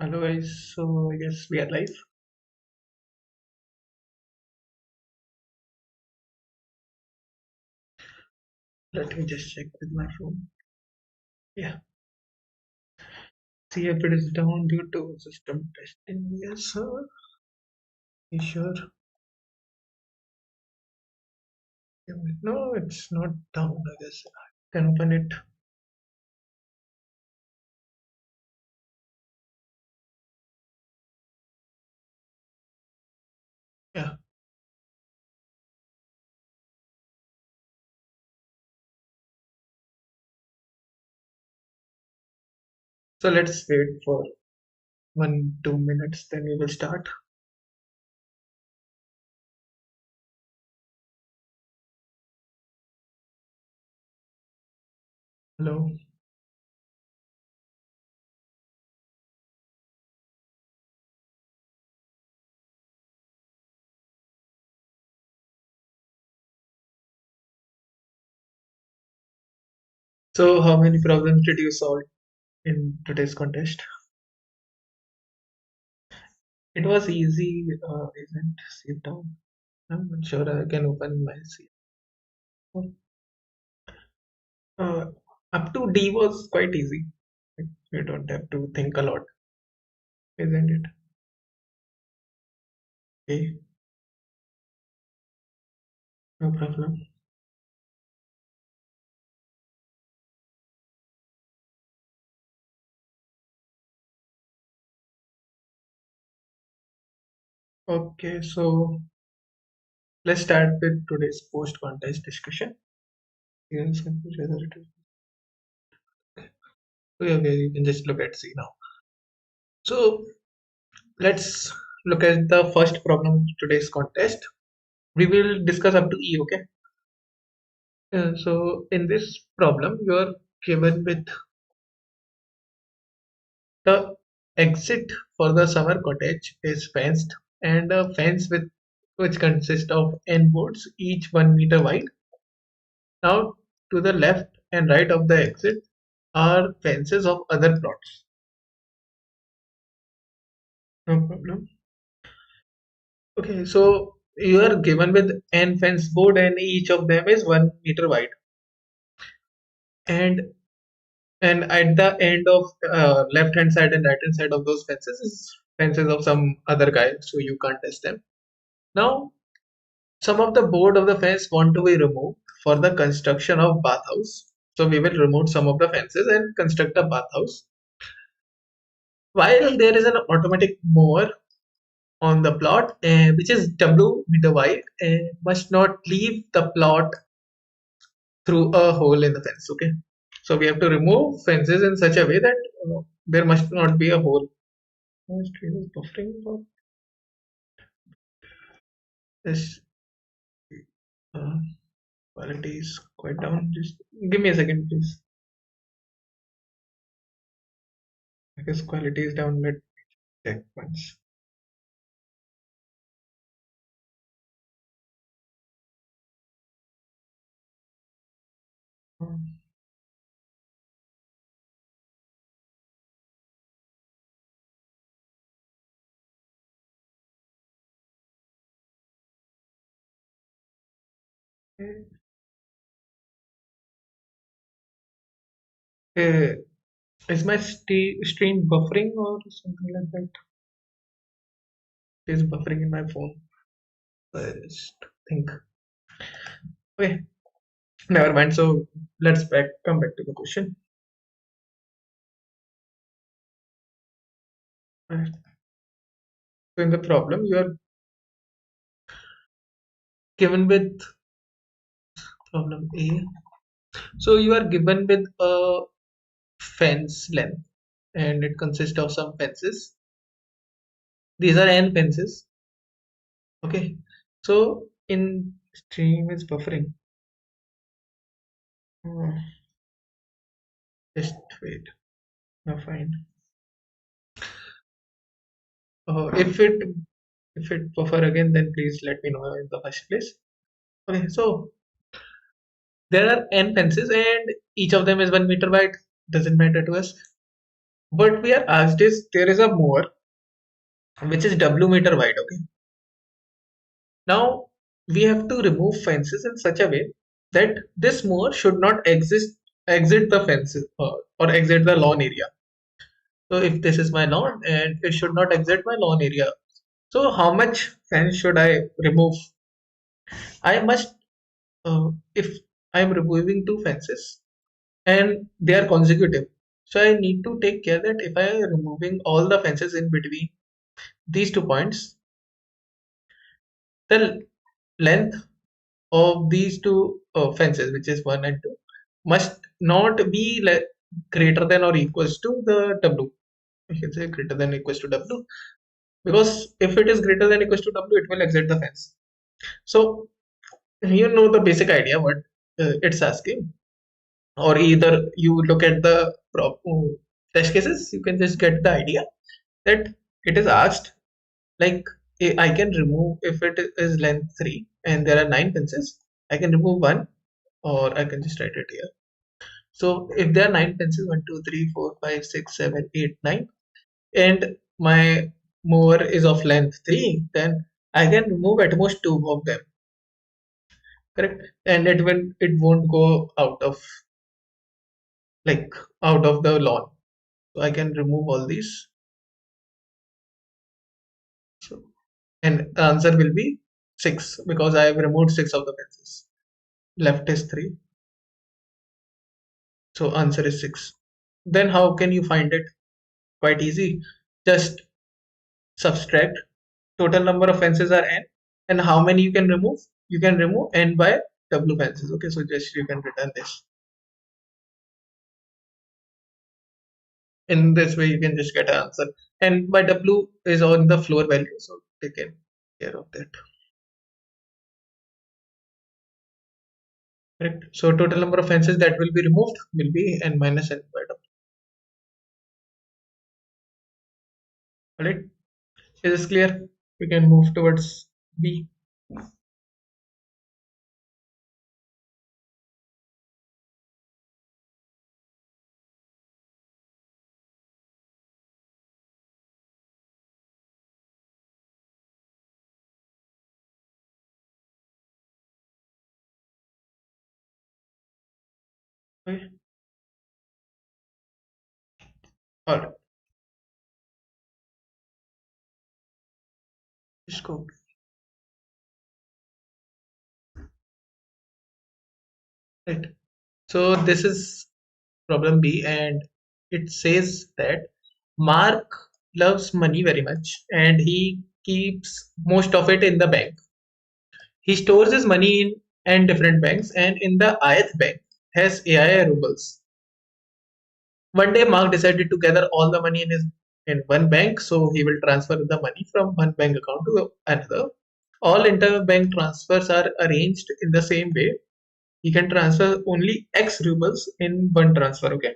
Hello guys, so I guess we are live. Let me just check with my phone. Yeah, see if it is down due to system testing. Yes, sir. You sure? No, it's not down, I guess. I can open it. Yeah, so let's wait for 1-2 minutes, then we will start. Hello. So, how many problems did you solve in today's contest? It was easy, isn't it? Down. I'm not sure I can open my C. Uh, Up to D was quite easy. You don't have to think a lot, isn't it? Okay, no problem. Okay, so let's start with today's post-contest discussion. Yes, whether it is okay, okay, you can just look at C now. So let's look at the first problem of today's contest. We will discuss up to E, okay? So in this problem, you are given with the exit for the summer cottage is fenced and a fence with which consists of n boards, each 1 meter wide. Now, to the left and right of the exit are fences of other plots. No problem. Okay, so you are given with n fence board and each of them is 1 meter wide. And at the end of left hand side and right hand side of those fences is fences of some other guy, so you can't test them. Now, some of the board of the fence want to be removed for the construction of bathhouse. So we will remove some of the fences and construct a bathhouse. While there is an automatic mower on the plot, which is W meter wide, must not leave the plot through a hole in the fence. Okay, so we have to remove fences in such a way that there must not be a hole. Screen is buffering. This uh, quality is quite down. Just give me a second, please. Because quality is down. Let's check once. Okay. Uh, is my stream buffering or something like that? It is buffering in my phone. I just think. Okay, never mind. So let's come back to the question. Right. So in the problem, you are given with problem A. So you are given with a fence length, and it consists of some fences. These are n fences. Okay. So in stream is buffering. Hmm, just wait. No, fine. If it buffer again, then please let me know in the first place. Okay, so there are n fences and each of them is 1 meter wide. Doesn't matter to us. What we are asked is there is a mower which is W meter wide. Okay. Now we have to remove fences in such a way that this mower should not exit the fences or exit the lawn area. So if this is my lawn and it should not exit my lawn area, so how much fence should I remove? I must, if I am removing two fences and they are consecutive, so I need to take care that if I am removing all the fences in between these 2 points, the length of these two fences, which is 1 and 2, must not be greater than or equals to the W. I should say greater than or equals to W, because if it is greater than or equals to W, it will exit the fence. So you know the basic idea what it's asking, or either you look at the test cases, you can just get the idea that it is asked like I can remove if it is length 3 and there are 9 fences, I can remove one, or I can just write it here. So if there are 9 fences, 1, 2, 3, 4, 5, 6, 7, 8, 9, and my mower is of length 3, then I can remove at most 2 of them, correct? And it won't go like out of the lawn. So I can remove all these. So, and the answer will be 6 because I have removed 6 of the fences. Left is 3. So answer is 6. Then how can you find it? Quite easy. Just subtract total number of fences are n, and how many you can remove? You can remove n by w fences. Okay, so just you can return this. In this way, you can just get an answer. And by w is on the floor value, so take care of that. Correct. So total number of fences that will be removed will be n minus n by w. Alright. Is this clear? We can move towards B. Okay. Alright. Just go. Right. So this is problem B, and it says that Mark loves money very much and he keeps most of it in the bank. He stores his money in and different banks, and in the ith bank has AI rubles. One day Mark decided to gather all the money in one bank, so he will transfer the money from one bank account to another. All interbank transfers are arranged in the same way. He can transfer only X rubles in one transfer, okay?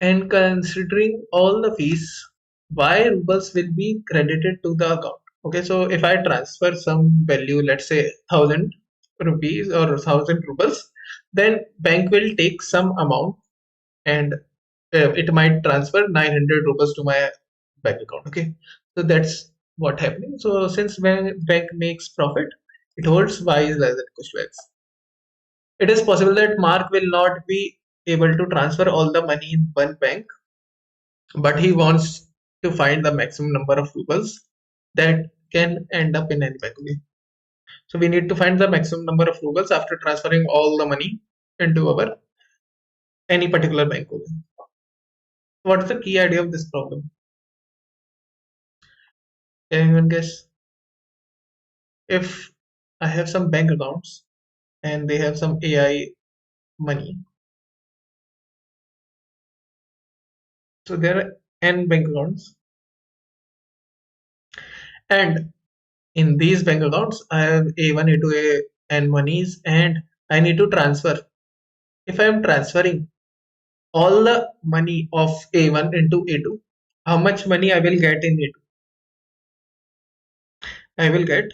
And considering all the fees, Y rubles will be credited to the account. Okay, so if I transfer some value, let's say 1,000 rupees or 1,000 rubles, then bank will take some amount, and it might transfer 900 rupees to my bank account. Okay, so that's what happening. So since bank makes profit, it holds Y is less than equals to X. It is possible that Mark will not be able to transfer all the money in one bank, but he wants to find the maximum number of rubles that can end up in any bank. Okay, so we need to find the maximum number of rubles after transferring all the money into our any particular bank. Okay, what's the key idea of this problem? Can anyone guess? If I have some bank accounts and they have some AI money, so there are n bank accounts, and in these bank accounts I have A1, A2, A n monies, and I need to transfer. If I am transferring all the money of A1 into A2, how much money I will get in A2? I will get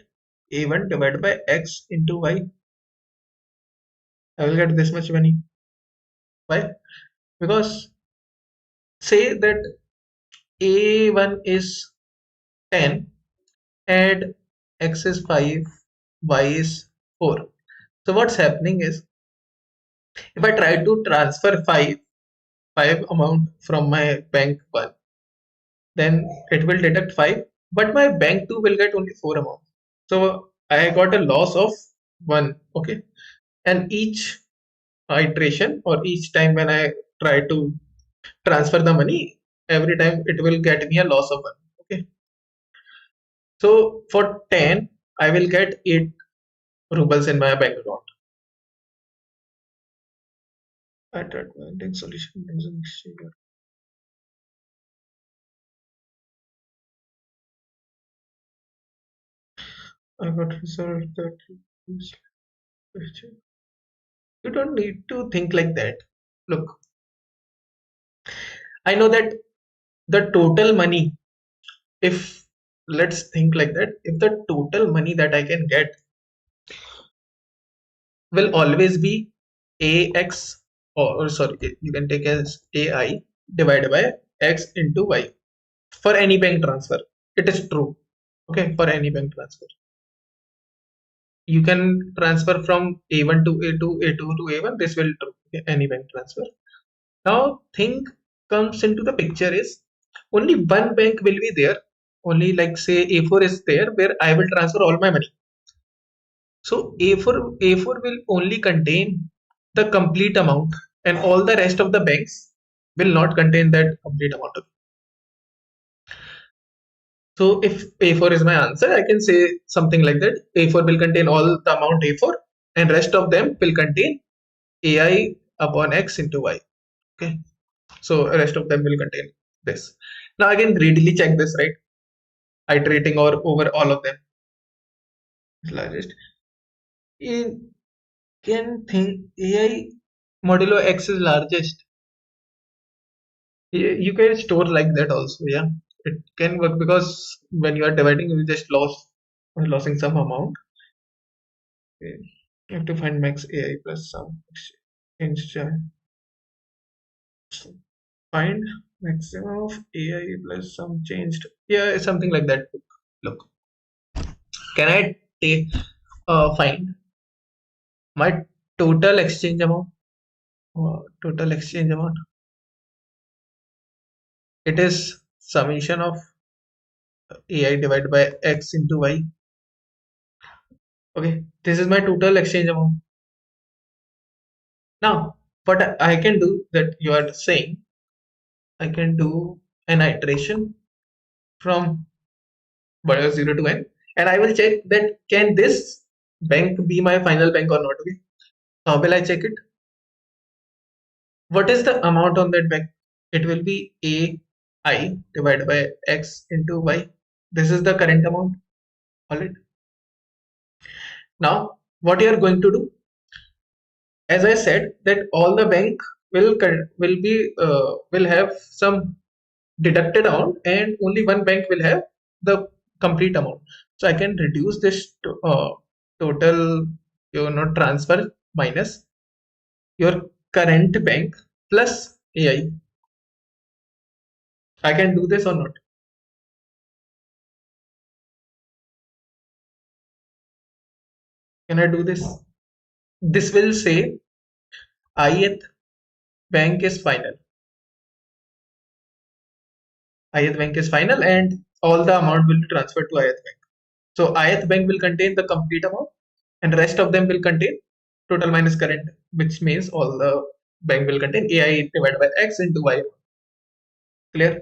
A1 divided by X into Y. I will get this much money. Why? Because say that A1 is 10 and X is 5, Y is 4. So what's happening is if I try to transfer 5 amount from my bank 1, then it will deduct 5, but my bank 2 will get only 4 amount. So I got a loss of 1. Okay. And each iteration or each time when I try to transfer the money, every time it will get me a loss of 1. Okay. So for 10, I will get 8 rubles in my bank account. At advantage solution using exchange. I got result that you don't need to think like that. Look, I know that the total money, if let's think like that, if the total money that I can get will always be AX, or sorry, you can take as AI divided by X into Y for any bank transfer. It is true. Okay, for any bank transfer. You can transfer from A1 to A2, A2 to A1. This will true. Okay, any bank transfer. Now, thing comes into the picture is only one bank will be there. Only like say A4 is there where I will transfer all my money. So A4 will only contain the complete amount, and all the rest of the banks will not contain that complete amount. So if A4 is my answer, I can say something like that. A4 will contain all the amount A4, and rest of them will contain AI upon X into Y. Okay. So rest of them will contain this. Now I can greedily check this, right? Iterating or over all of them is largest. You can think AI modulo X is largest. You can store like that also, yeah. It can work because when you are dividing, you just losing some amount. Okay. You have to find max AI plus some exchange. So find maximum of AI plus some changed. Yeah, something like that. Look, can I take find my total exchange amount? Total exchange amount. It is summation of AI divided by X into Y. Okay, this is my total exchange amount. Now, what I can do that you are saying, I can do an iteration from whatever 0 to n, and I will check that can this bank be my final bank or not. Okay, how will I check it? What is the amount on that bank? It will be AI divided by X into Y. This is the current amount. All right. Now, what you are going to do? As I said, that all the bank will have some deducted amount, and only one bank will have the complete amount. So I can reduce this total, transfer minus your current bank plus AI. I can do this or not? Can I do this? This will say ith bank is final. Ith bank is final, and all the amount will be transferred to ith bank. So ith bank will contain the complete amount, and rest of them will contain total minus current, which means all the bank will contain AI divided by X into Y. Clear?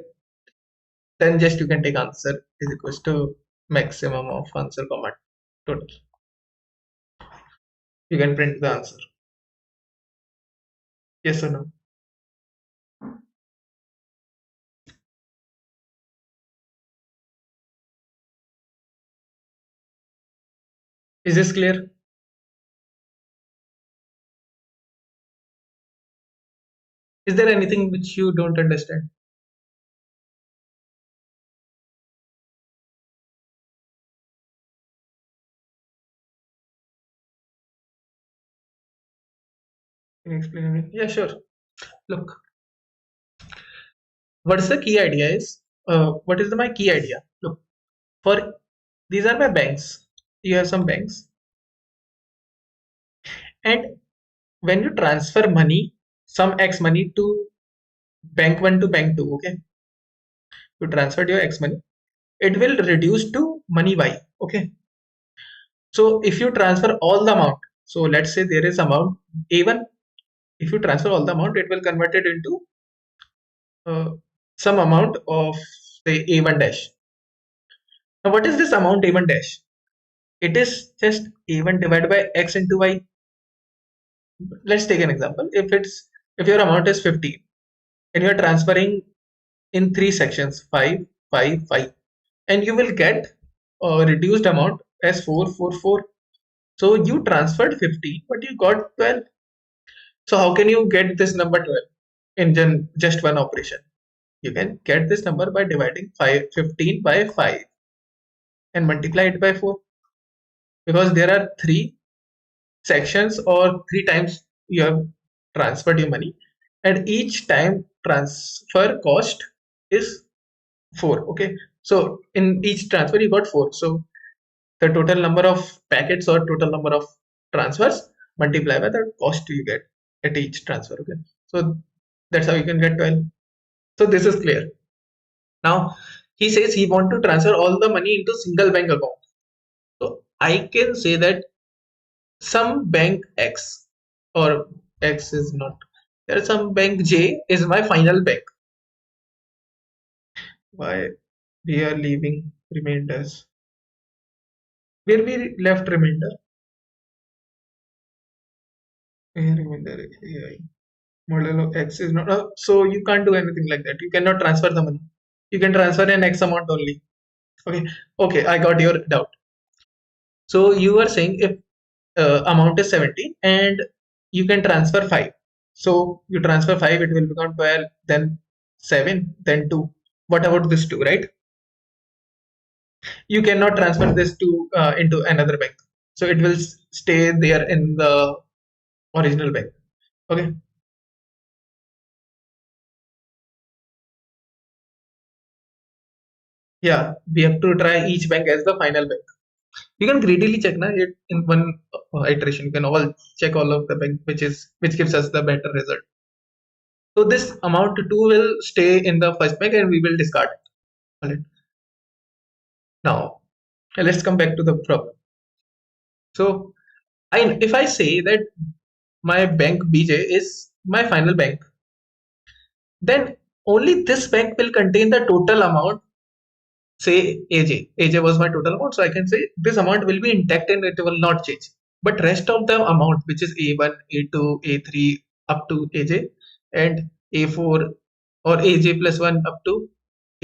Then just you can take answer is equals to maximum of answer comma total. You can print the answer. Yes or no? Is this clear? Is there anything which you don't understand? Can you explain me? Yeah, sure. Look, what's the key idea is, what is my key idea? Look, for these are my banks. You have some banks, and when you transfer money, some X money to bank one to bank two, okay, you transferred your X money, it will reduce to money Y, okay. So if you transfer all the amount, so let's say there is amount A1, if you transfer all the amount, it will convert it into uh, some amount of say A1 dash. Now what is this amount A1 dash? It is just A1 divided by X into Y. Let's take an example. If your amount is 50 and you are transferring in three sections, 5, 5, 5, and you will get a reduced amount as 4, 4, 4. So you transferred 50, but you got 12. So how can you get this number 12 in just one operation? You can get this number by dividing 15 by 5 and multiply it by 4, because there are three sections or three times you have transferred your money, and each time transfer cost is 4, okay. So in each transfer you got 4, so the total number of packets or total number of transfers multiply by the cost you get at each transfer, okay. So that's how you can get 12. So this is clear. Now he says he want to transfer all the money into single bank account. So I can say that some bank X, or X is not there, some bank J is my final bank. Why we are leaving remainders? Where we left remainder? Remainder AI. Model of X is not. So you can't do anything like that. You cannot transfer the money. You can transfer an X amount only. Okay. Okay, I got your doubt. So you are saying if amount is 70 and you can transfer 5. So you transfer 5, it will become 12, then 7, then 2. What about this 2, right? You cannot transfer this to into another bank. So it will stay there in the original bank. Okay. Yeah, we have to try each bank as the final bank. You can greedily check na, it in one iteration. You can all check all of the bank which gives us the better result. So this amount 2 will stay in the first bank and we will discard it. All right. Now let's come back to the problem. So if I say that my bank BJ is my final bank, then only this bank will contain the total amount. Say AJ was my total amount, so I can say this amount will be intact and it will not change. But rest of the amount, which is A1, A2, A3 up to AJ, and A4 or AJ plus 1 up to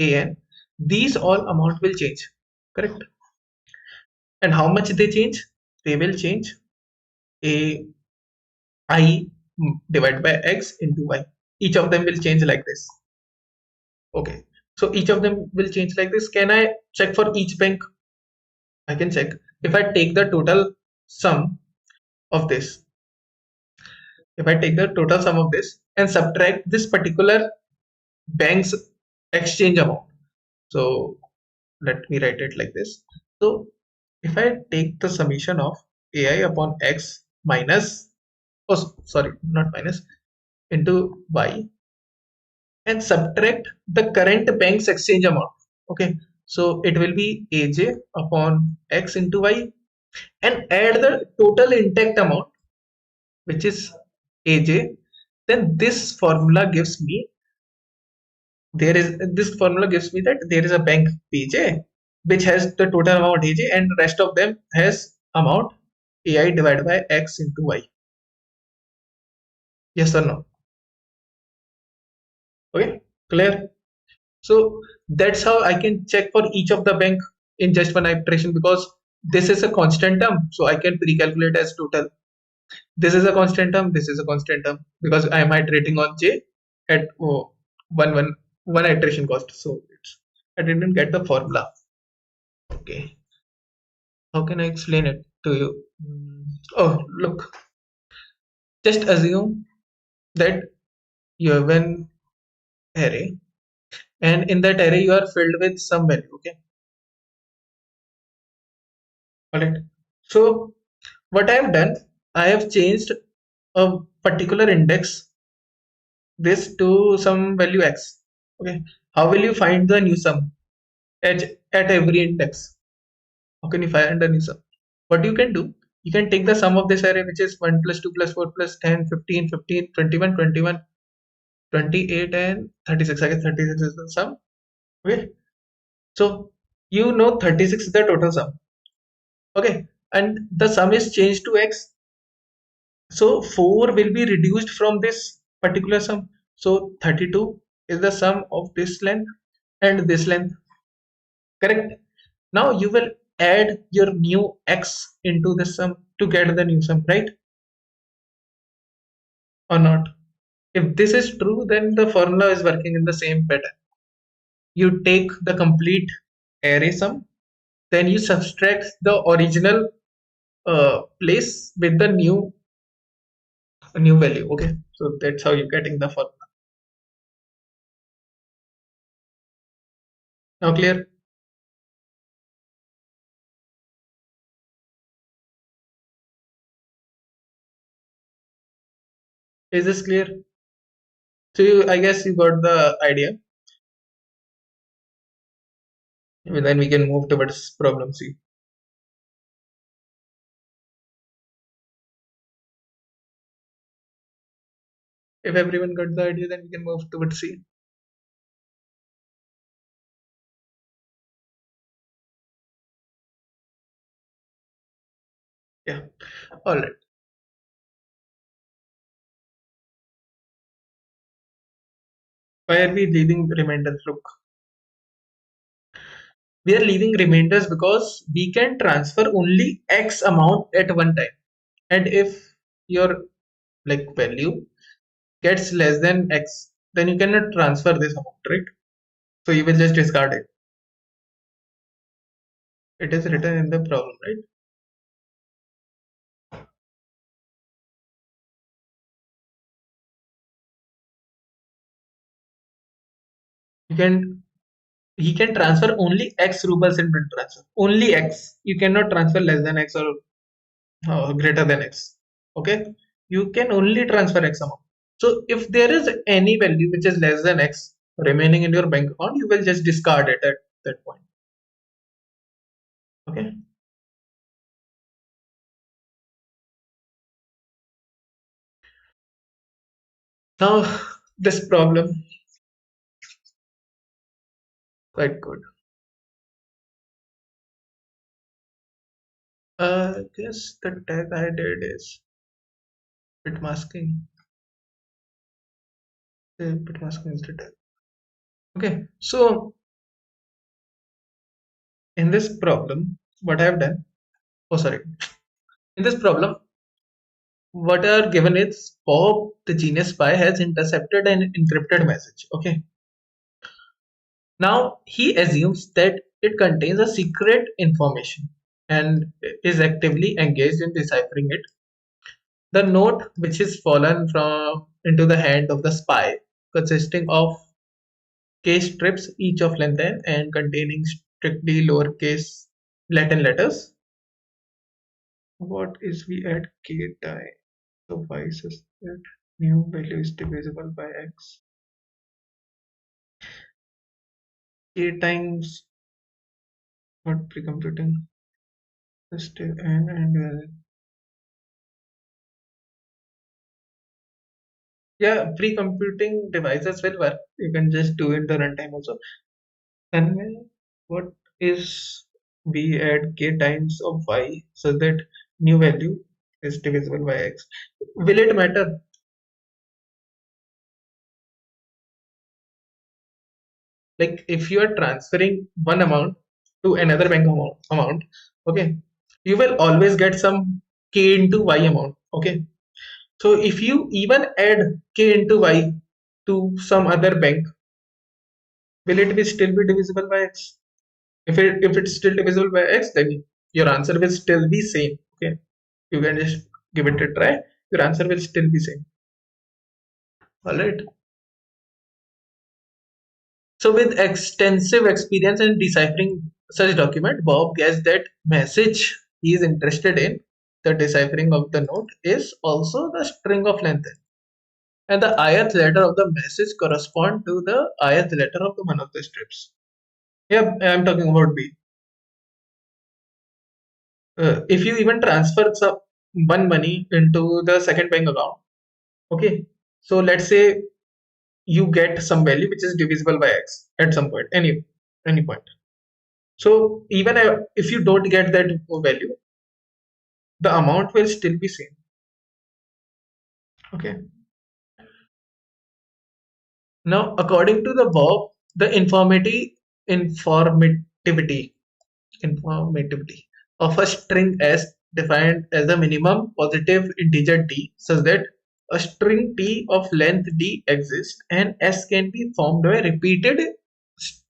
AN, these all amount will change, correct? And how much they change? They will change a I divided by X into Y. Each of them will change like this. Okay. So each of them will change like this. Can I check for each bank? I can check. If I take the total sum of this, if I take the total sum of this and subtract this particular bank's exchange amount. So let me write it like this. So if I take the summation of AI upon X minus, oh sorry, not minus, into Y and subtract the current bank's exchange amount. Okay, so it will be AJ upon X into Y and add the total intact amount, which is AJ. Then this formula gives me that there is a bank PJ which has the total amount AJ and rest of them has amount AI divided by X into Y. Yes or no? Okay, clear. So that's how I can check for each of the bank in just one iteration, because this is a constant term, so I can pre-calculate as total. This is a constant term, this is a constant term, because I am iterating on J at one iteration cost. So I didn't get the formula. Okay, how can I explain it to you? Oh, look, just assume that you have an array, and in that array you are filled with some value. Okay, all right. So what I have done, I have changed a particular index this to some value x. Okay, how will you find the new sum at every index? How can you find a new sum? What you can do, you can take the sum of this array, which is 1 plus 2 plus 4 plus 10 15 15 21 21 28 and 36. I guess 36 is the sum. Okay, so you know 36 is the total sum. Okay, and the sum is changed to x. So 4 will be reduced from this particular sum. So 32 is the sum of this length and this length. Correct? Now you will add your new x into the sum to get the new sum, right? Or not? If this is true, then the formula is working in the same pattern. You take the complete array sum, then you subtract the original place with the new value. Okay, so that's how you're getting the formula. Now clear? Is this clear? So I guess you got the idea. Then we can move towards problem C. If everyone got the idea, then we can move towards C. Yeah. All right. Why are we leaving remainders? Look, we are leaving remainders because we can transfer only X amount at one time. And if your like value gets less than X, then you cannot transfer this amount, right? So you will just discard it. It is written in the problem, right? You can he can transfer only X rubles in bill transfer. Only X. You cannot transfer less than X or greater than X. Okay. You can only transfer X amount. So if there is any value which is less than X remaining in your bank account, you will just discard it at that point. Okay. Now this problem quite good. I guess the tag I did is bit masking. Bit masking is the tag. Okay. So in this problem, what I have done. Oh, sorry. In this problem, what are given is Bob the genius spy has intercepted an encrypted message. Okay. Now he assumes that it contains a secret information and is actively engaged in deciphering it. The note, which is fallen from into the hand of the spy, consisting of case strips, each of length n and containing strictly lowercase Latin letters. What is v at k time? So y says that new value is divisible by x. K times what pre-computing still and yeah, pre-computing devices will work. You can just do it the runtime also. And then what is v at k times of y so that new value is divisible by x? Will it matter? Like if you are transferring one amount to another bank amount, okay, you will always get some k into y amount. Okay, so if you even add k into y to some other bank, will it be still be divisible by x? If it's still divisible by x, then your answer will still be same. Okay, you can just give it a try. Your answer will still be same. All right. So with extensive experience in deciphering such document, Bob guessed that message he is interested in, the deciphering of the note, is also the string of length. And the ith letter of the message correspond to the ith letter of the one of the strips. Yeah, I'm talking about B. If you even transfer some one money into the second bank account, okay. So let's say you get some value which is divisible by x at some point, any point. So even if you don't get that value, the amount will still be same. Okay. Now, according to the verb, the informativity informativity of a string s defined as a minimum positive integer d, such that a string t of length d exists and s can be formed by repeated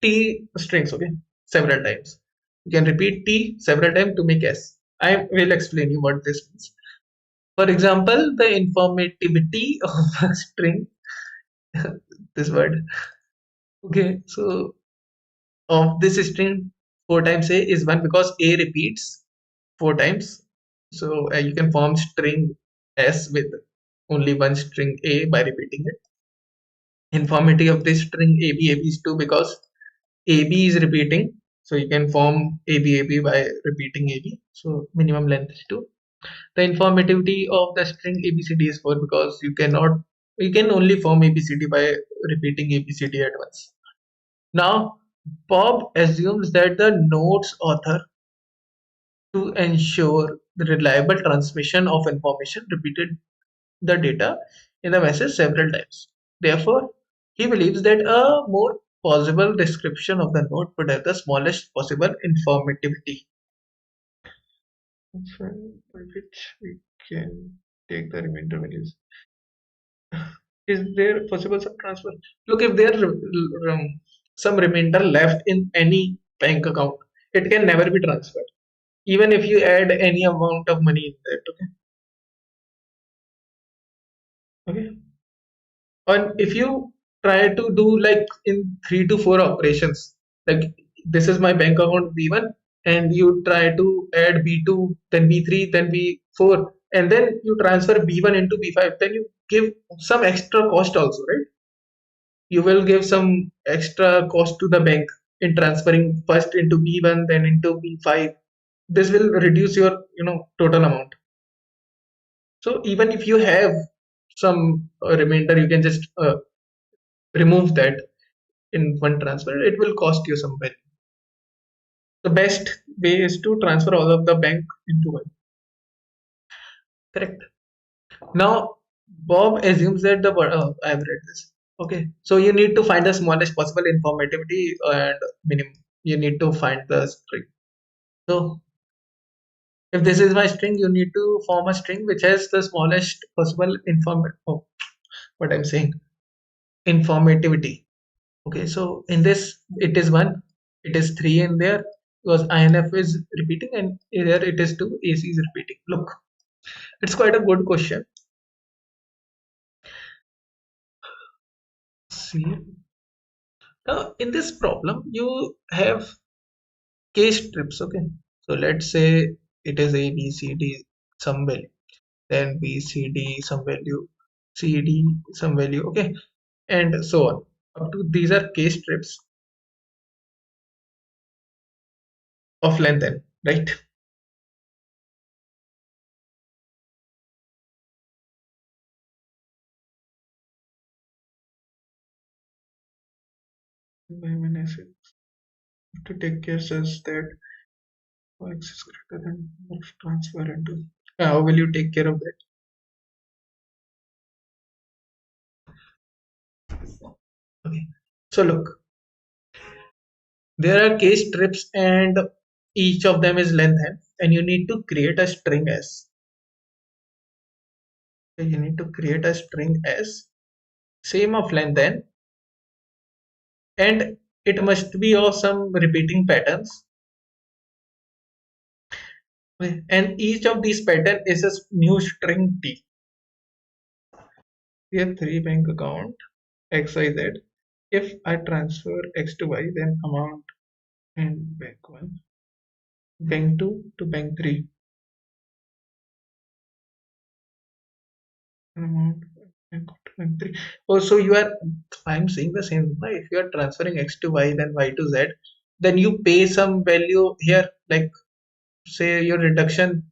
t strings, okay, several times. You can repeat t several times to make s. I will explain you what this means. For example, the informativity of a string, this word, okay, so of this string 4 times a is 1 because a repeats 4 times. So you can form string s with only one string a by repeating it. Informity of this string ab is 2 because ab is repeating. So you can form ab by repeating ab. So minimum length is 2. The informativity of the string abcd is 4 because you can only form abcd by repeating abcd at once. Now Bob assumes that the note's author, to ensure the reliable transmission of information, repeated the data in the message several times. Therefore, he believes that a more plausible description of the note would have the smallest possible informativity. By which we can take the remainder values. Is there possible some transfer? Look, if there some remainder left in any bank account, it can never be transferred, even if you add any amount of money in that. Okay, okay. And if you try to do like in 3 to 4 operations, like this is my bank account B1, and you try to add B2, then B3, then B4, and then you transfer B1 into B5, then you give some extra cost also, right? You will give some extra cost to the bank in transferring first into B1, then into B5. This will reduce your, total amount. So even if you have some remainder, you can just remove that in one transfer. It will cost you some value. The best way is to transfer all of the bank into one. Correct. Now, Bob assumes that I've read this. Okay, so you need to find the smallest possible informativity and minimum. You need to find the string. So, if this is my string, you need to form a string which has the smallest possible Oh, what I'm saying, informativity. Okay, so in this, it is 1, it is 3 in there because INF is repeating, and here it is 2, AC is repeating. Look, it's quite a good question. See, now in this problem, you have case strips. Okay, so let's say it is A, B, C, D, some value, then B, C, D, some value, C, D, some value, okay, and so on. Up to these are case strips of length n, right? By minus to take care such that x is greater than transfer into. How will you take care of that? Okay. So look, there are case strips and each of them is length n, and you need to create a string s. So you need to create a string s, same of length n, and it must be of some repeating patterns. Okay. And each of these pattern is a new string t. We have 3 bank account XYZ. if I transfer x to y, then amount in bank 1, bank 2 to bank 3, amount bank 2 to bank 3. Oh, so I'm saying the same. If you are transferring x to y, then y to z, then you pay some value here, like say your reduction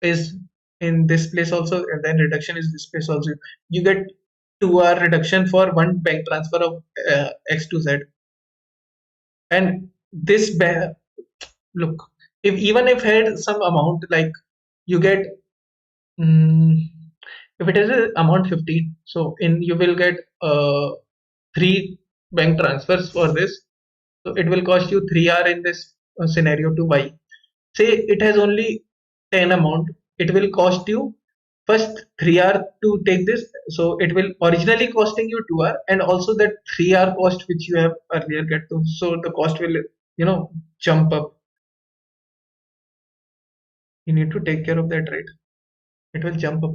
is in this place also, and then reduction is this place also. You get 2 hour reduction for one bank transfer of x to z. And look, if even if had some amount, like you get mm, if it is a amount 15, so in you will get 3 bank transfers for this, so it will cost you 3 hour in this scenario to buy. Say it has only 10 amount, it will cost you first 3 hour to take this, so it will originally costing you 2 hour, and also that 3 hour cost which you have earlier get to, so the cost will jump up. You need to take care of that, right? It will jump up.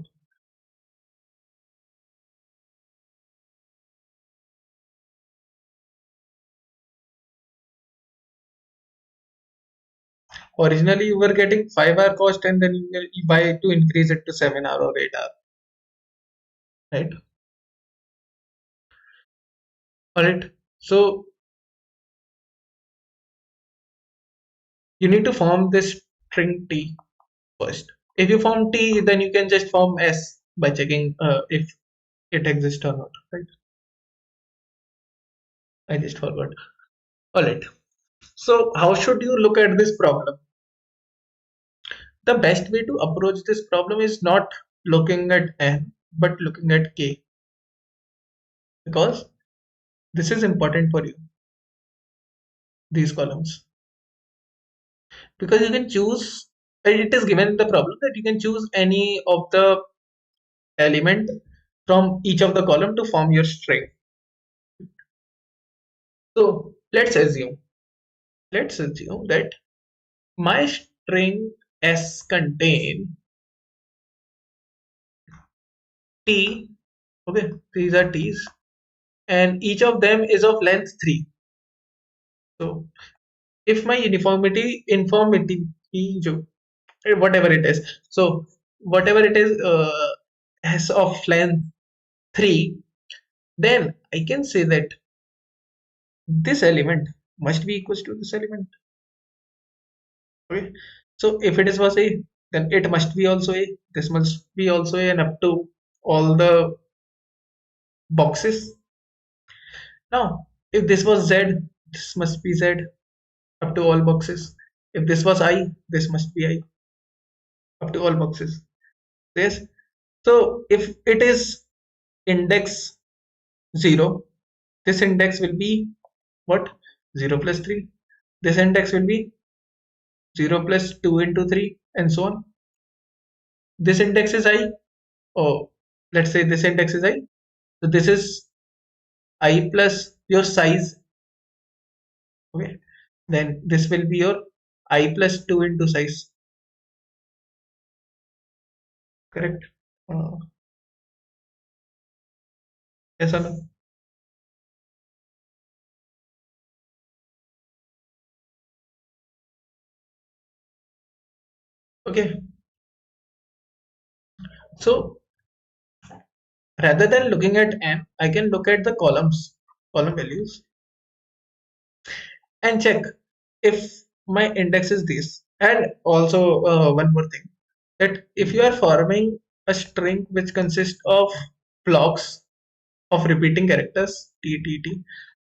Originally you were getting 5 hour cost, and then you buy to increase it to 7 hour or 8 hour, right? All right. So you need to form this string T first. If you form T, then you can just form S by checking if it exists or not, right? I just forgot. All right. So how should you look at this problem? The best way to approach this problem is not looking at N, but looking at K, because this is important for you, these columns. Because you can choose, it is given the problem that you can choose any of the element from each of the column to form your string. So let's assume that my string S contain T. Okay, these are T's, and each of them is of length 3. So if my whatever it is, so whatever it is has of length 3, then I can say that this element must be equals to this element. Okay, so if it is was A, then it must be also A, this must be also A, and up to all the boxes. Now if this was Z, this must be Z, up to all boxes. If this was I, this must be I, up to all boxes. Yes. So if it is index 0, this index will be what? 0 plus 3. This index will be 0 plus 2 into 3, and so on. This index is I. Oh, let's say this index is I. So this is I plus your size. Okay. Then this will be your I plus 2 into size. Correct? Uh, yes or no? Okay. So rather than looking at n, I can look at the column values, and check if my index is this. And also one more thing, that if you are forming a string which consists of blocks of repeating characters t t t,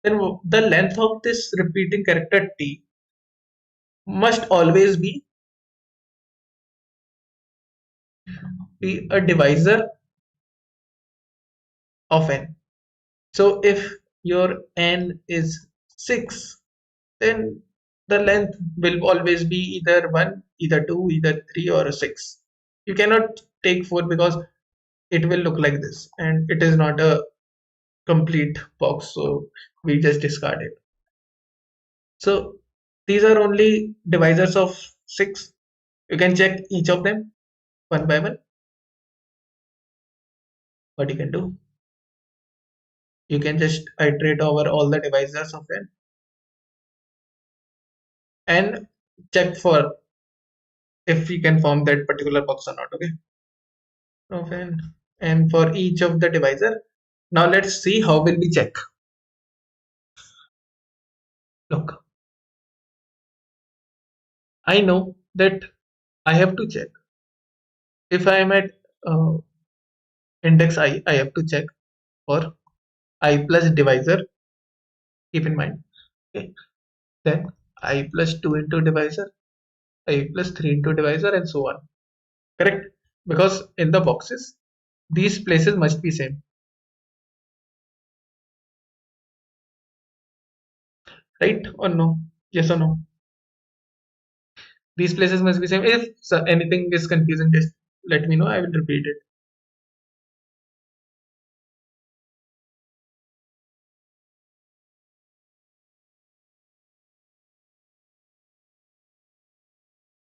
then the length of this repeating character t must always be a divisor of n. So if your n is 6, then the length will always be either 1, either 2, either 3, or a 6. You cannot take 4 because it will look like this, and it is not a complete box, so we just discard it. So these are only divisors of 6. You can check each of them one by one, what you can do. You can just iterate over all the divisors of n and check for if we can form that particular box or not. Okay, of n, and for each of the divisor. Now let's see how will we check. Look, I know that I have to check if I am at uh, index I have to check for I plus divisor. Keep in mind. Okay, then I plus 2 into divisor, I plus 3 into divisor, and so on. Correct? Because in the boxes, these places must be same. Right or no? Yes or no? These places must be same. If anything is confusing, just let me know. I will repeat it.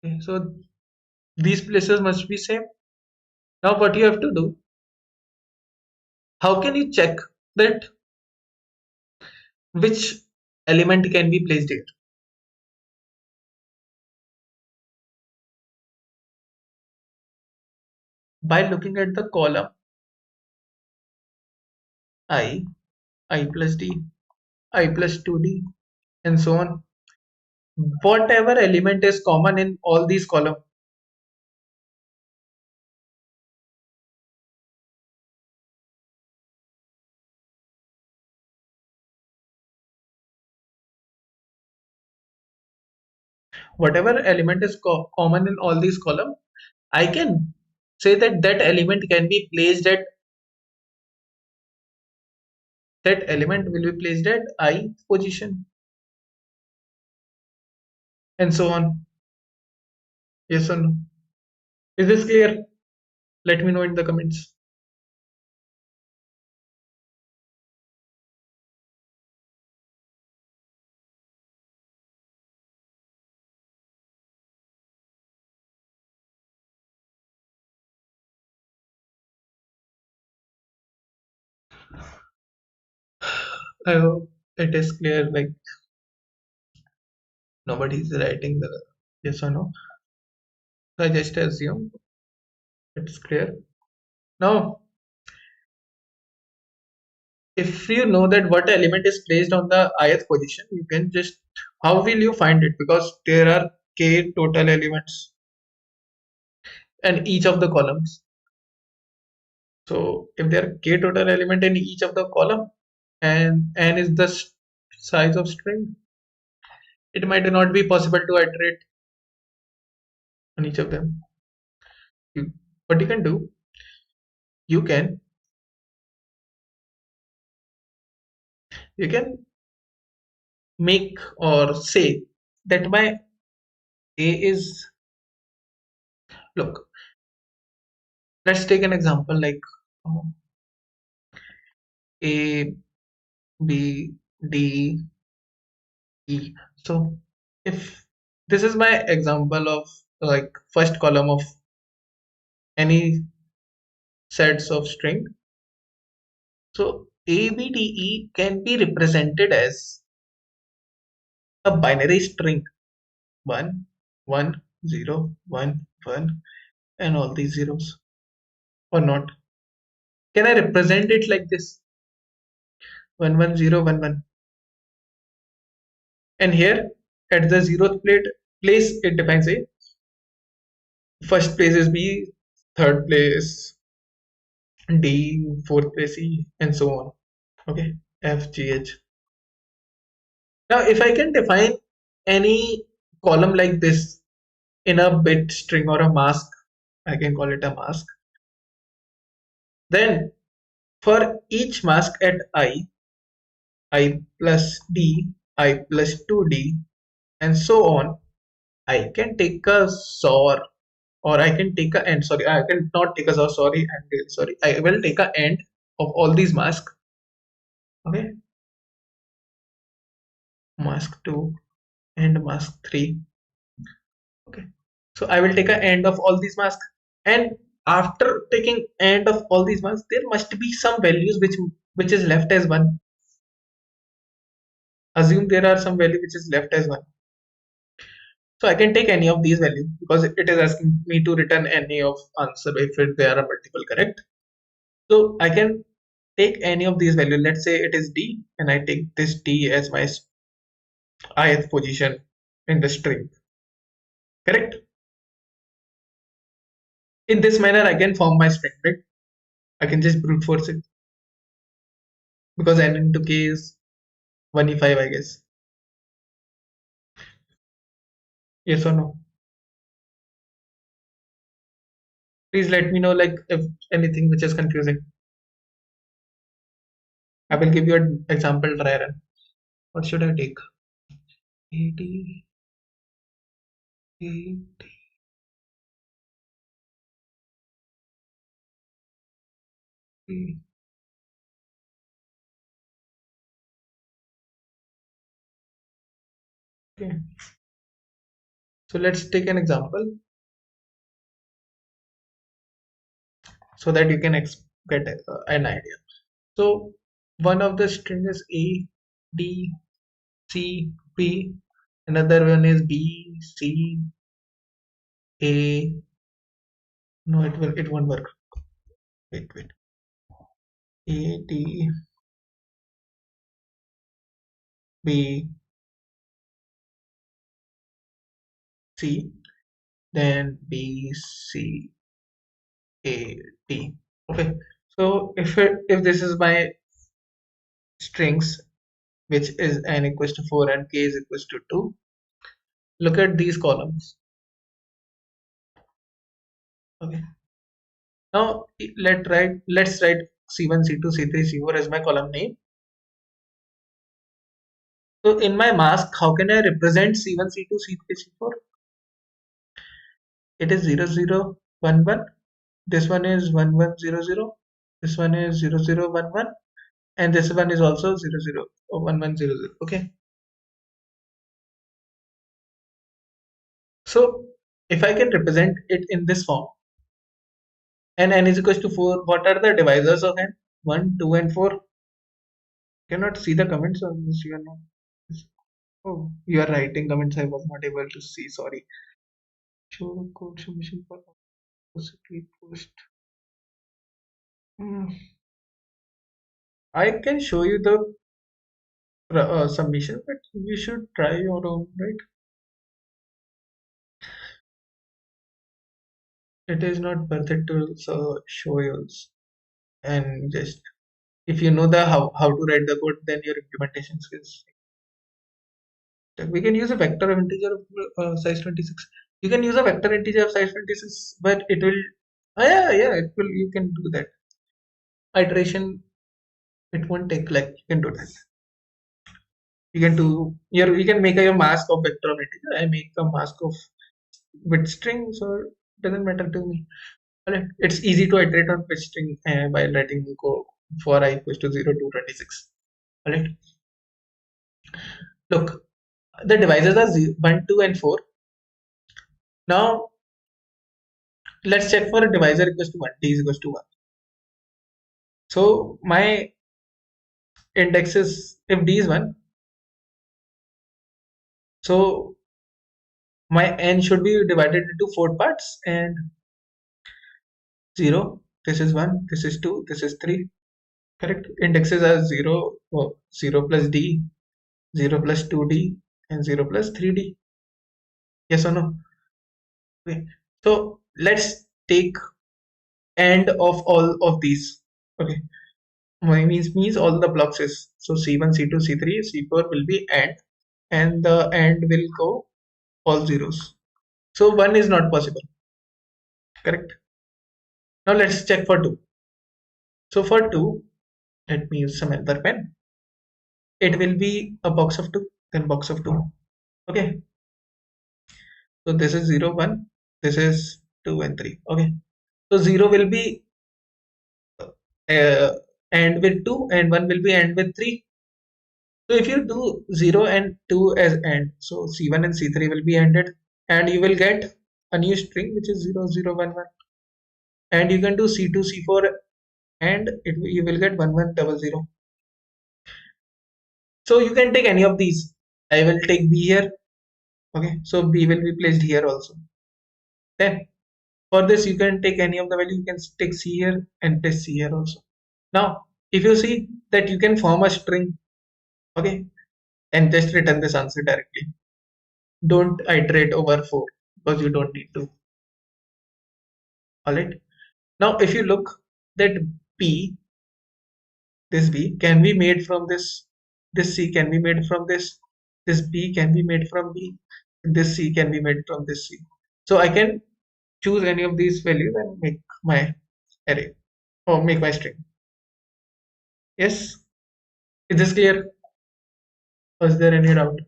Okay, so these places must be same. Now what you have to do, how can you check that which element can be placed here? By looking at the column I plus d, I plus 2d, and so on. Whatever element is common in all these columns, whatever element is common in all these columns, I can say that that element can be placed at that element will be placed at I position, and so on. Yes or no? Is this clear? Let me know in the comments. I hope it is clear. Like nobody is writing the yes or no. So I just assume it's clear. Now, if you know that what element is placed on the ith position, you can just how will you find it? Because there are k total elements in each of the columns. So if there are k total element in each of the column and n is the size of string, it might not be possible to iterate on each of them. What you can do, you can you can make or say that my a is, look, let's take an example like a b d e. So if this is my example of like first column of any sets of string, so ABDE can be represented as a binary string 1, 1, 0, 1, 1, and all these zeros or not. Can I represent it like this 1, 1, 0, 1, 1? And here at the zeroth place it defines a first place is B, third place D, fourth place E, and so on. Okay, F, G, H. Now, if I can define any column like this in a bit string or a mask, I can call it a mask. Then for each mask at I plus D, I plus 2D, and so on, I can take a SOR or I can take a end. Sorry, I can not take a SOR. Sorry, sorry. I will take a end of all these masks. Okay, mask 2 and mask 3. Okay, so I will take a end of all these masks, and after taking end of all these masks, there must be some values which which is left as 1. Assume there are some value which is left as 1. So I can take any of these values because it is asking me to return any of answer if they are a multiple, correct? So I can take any of these values. Let's say it is D, and I take this D as my ith position in the string, correct? In this manner, I can form my string, right? I can just brute force it because n into k is 1e5, I guess. Yes or no? Please let me know like if anything which is confusing. I will give you an example try run. What should I take? 80, 80. Okay. So let's take an example so that you can get an idea. So one of the string is A, D, C, B. Another one is B, C, A. No, it won't work. Wait. A, D, B, C, then B, C, A, D. Okay. So if this is my strings, which is n equals to 4 and k is equals to 2, look at these columns. Okay. Now let's write C1, C2, C3, C4 as my column name. So in my mask, how can I represent C1, C2, C3, C4? It is 0, 0, 1, 1. This one is 1, 1, 0, 0. This one is 0, 0, 1, 1. And this one is also 0, 0, 1, 1, 0, 0. Okay. So if I can represent it in this form, and n is equals to 4, what are the divisors of n? 1, 2, and 4. Cannot see the comments on this. You are not. Oh, you are writing comments. I was not able to see. Sorry. Show code submission for possibly post. I can show you the submission, but you should try your own, right? It is not worth it to show yours and just if you know the how to write the code, then your implementation skills. We can use a vector of integer of size 26. You can use a vector integer of size 26, but it will. Yeah, it will. You can do that. Iteration. It won't take like you can do that. You can do you can make your mask of vector of integer. I make a mask of with string, so it doesn't matter to me. Alright. It's easy to iterate on with string while writing code for I equals to 0 to 26. Alright. Look, the divisors are 0, 1, 2, and 4. Now let's check for a divisor equals to 1, d is equals to 1. So my index is if d is 1, so my n should be divided into 4 parts and 0, this is 1, this is 2, this is 3. Correct? Indexes are 0, 0 plus d, 0 plus 2d, and 0 plus 3d. Yes or no? Okay. So let's take end of all of these. Okay. Means all the blocks is so C1, C2, C3, C4 will be end, and the end will go all zeros. So 1 is not possible. Correct. Now let's check for 2. So for 2, let me use some other pen. It will be a box of 2, then box of 2. Okay. So this is 0, 1, this is 2 and 3. Okay. So 0 will be end with 2 and 1 will be end with 3. So if you do 0 and 2 as end, so C1 and C3 will be ended and you will get a new string which is 0, 0, 1, 1. And you can do C2, C4 and you will get 1100. So you can take any of these. I will take B here. Okay, so B will be placed here also. Then for this you can take any of the value. You can take C here and place C here also. Now if you see that you can form a string, okay, and just return this answer directly. Don't iterate over 4 because you don't need to. Alright. Now if you look that B, this B can be made from this C can be made from this B can be made from B, this C can be made from this C. So I can choose any of these values and make my array or make my string. Yes, is this clear? Or is there any doubt?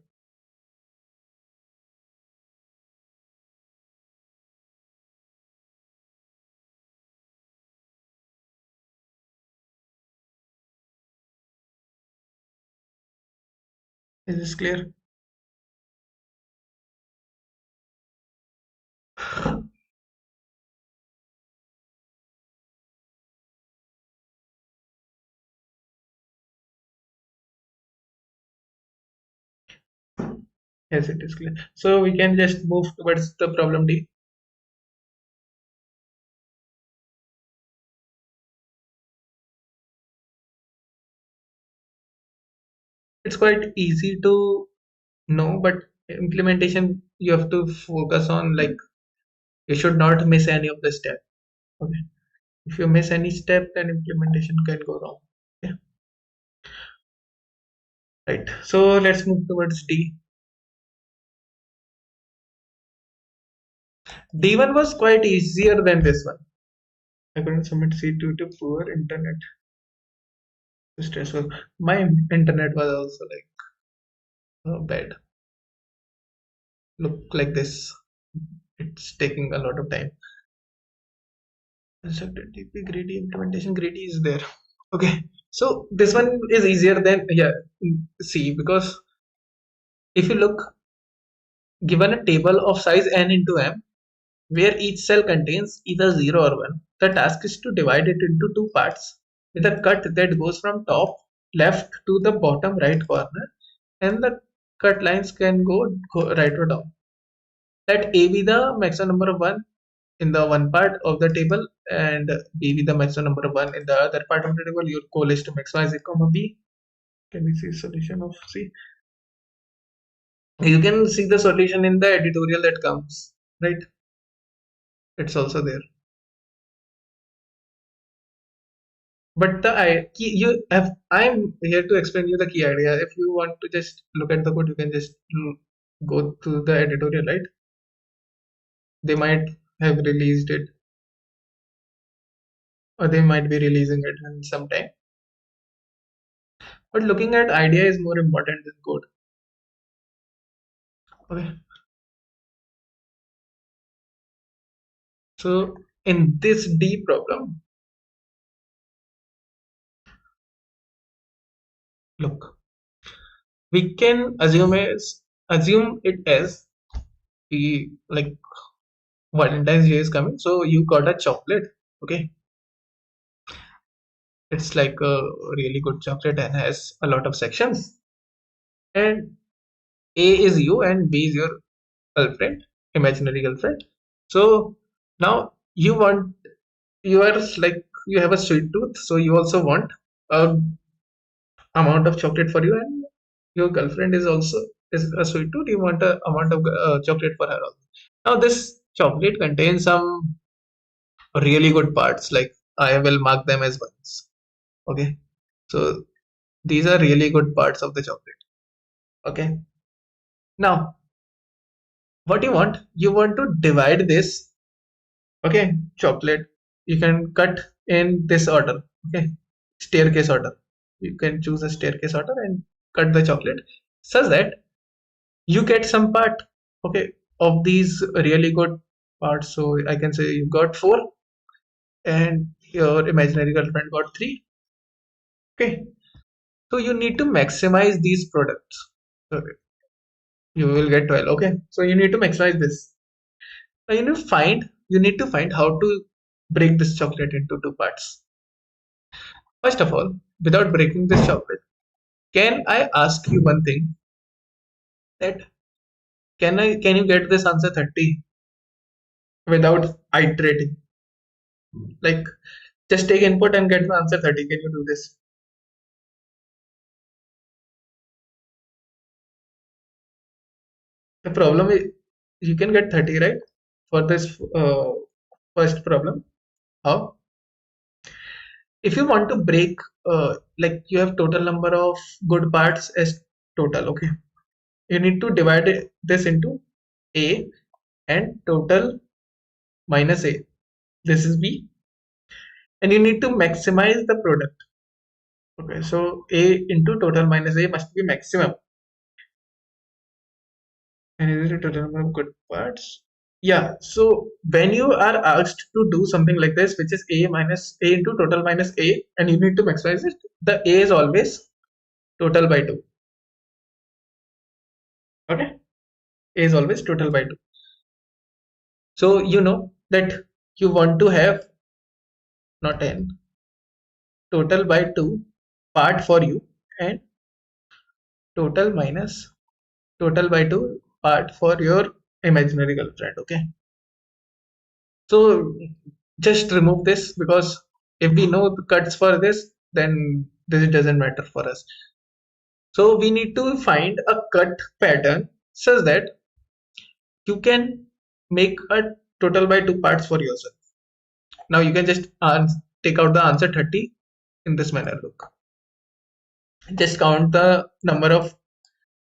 Is this clear? Yes, it is clear. So we can just move towards the problem D. It's quite easy to know, but implementation you have to focus on, like you should not miss any of the step. Okay. If you miss any step, then implementation can go wrong. Yeah. Right. So let's move towards D. D1 was quite easier than this one. I couldn't submit C due to poor internet. Stressful. My internet was also like bad. Look like this. It's taking a lot of time. Constructed TP greedy implementation. Greedy is there. Okay. So this one is easier than C, because if you look, given a table of size n into m, where each cell contains either 0 or 1. The task is to divide it into two parts with a cut that goes from top left to the bottom right corner, and the cut lines can go right or down. Let A be the maximum number of 1 in the one part of the table and B be the maximum number of 1 in the other part of the table. Your goal is to maximize A comma B. Can we see solution of C? You can see the solution in the editorial that comes, right? It's also there. But the key you have, I'm here to explain you the key idea. If you want to just look at the code, you can just go to the editorial, right? They might have released it, or they might be releasing it in some time. But looking at idea is more important than code. Okay. So in this D problem, look, we can assume it as the like Valentine's Day is coming. So you got a chocolate. Okay. It's like a really good chocolate and has a lot of sections. And A is you and B is your girlfriend, imaginary girlfriend. So now you are like, you have a sweet tooth, so you also want a amount of chocolate for you, and your girlfriend is a sweet tooth. You want a amount of chocolate for her also. Now this chocolate contains some really good parts. Like I will mark them as ones. Okay, so these are really good parts of the chocolate. Okay, now what you want to divide this. Okay, chocolate you can cut in this order. Okay, staircase order. You can choose a staircase order and cut the chocolate such that you get some part, okay, of these really good parts. So I can say you got 4 and your imaginary girlfriend got 3. Okay, so you need to maximize these products. Okay, you will get 12. Okay, so you need to maximize this. Now you need to find how to break this chocolate into two parts. First of all, without breaking this chocolate, can I ask you one thing, that can you get this answer 30 without iterating? Like, just take input and get the answer 30. Can you do this? The problem is you can get 30, right? For this first problem. How? If you want to break, like you have total number of good parts as total, okay? You need to divide this into A and total minus A. This is B. And you need to maximize the product. Okay, so A into total minus A must be maximum. And is it a total number of good parts? Yeah, so when you are asked to do something like this, which is A minus A into total minus A, and you need to maximize it, the A is always total by 2. Okay, A is always total by 2. So you know that you want to have not n, total by 2 part for you, and total minus total by 2 part for your imaginary girlfriend. Okay, so just remove this, because if we know the cuts for this, then this doesn't matter for us. So we need to find a cut pattern such that you can make a total by 2 parts for yourself. Now you can just take out the answer 30 in this manner. Look, just count the number of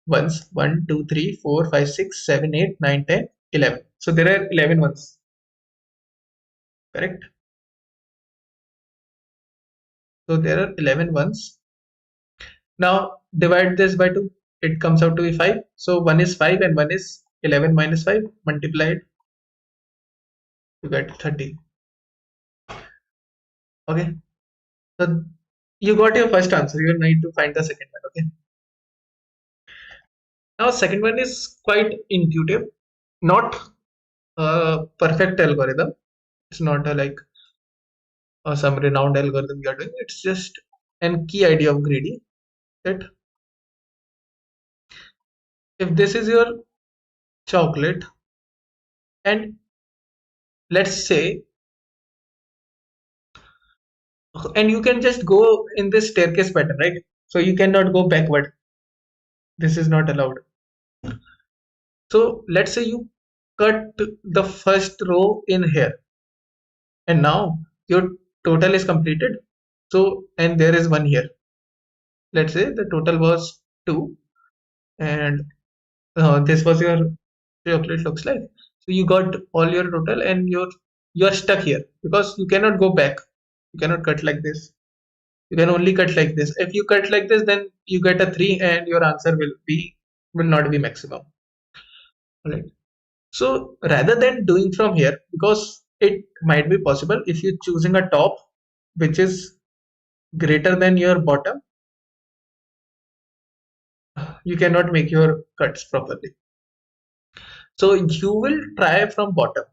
ones: 1, 2, 3, 4, 5, 6, 7, 8, 9, 10, 11. So there are 11 ones, correct? So there are 11 ones. Now divide this by 2. It comes out to be 5. So 1 is 5 and 1 is 11 minus 5. Multiplied, you get 30. Okay. So you got your first answer. You need to find the second one. Okay. Now second one is quite intuitive, not a perfect algorithm. It's not a like some renowned algorithm you are doing. It's just an key idea of greedy, that if this is your chocolate, and let's say, and you can just go in this staircase pattern, right? So you cannot go backward. This is not allowed. So let's say you cut the first row in here, and now your total is completed. So, and there is one here. Let's say the total was 2, and this was your chocolate looks like. So you got all your total, and you're stuck here because you cannot go back. You cannot cut like this. You can only cut like this. If you cut like this, then you get a 3, and your answer will not be maximum. Right. So rather than doing from here, because it might be possible if you're choosing a top which is greater than your bottom, you cannot make your cuts properly. So you will try from bottom.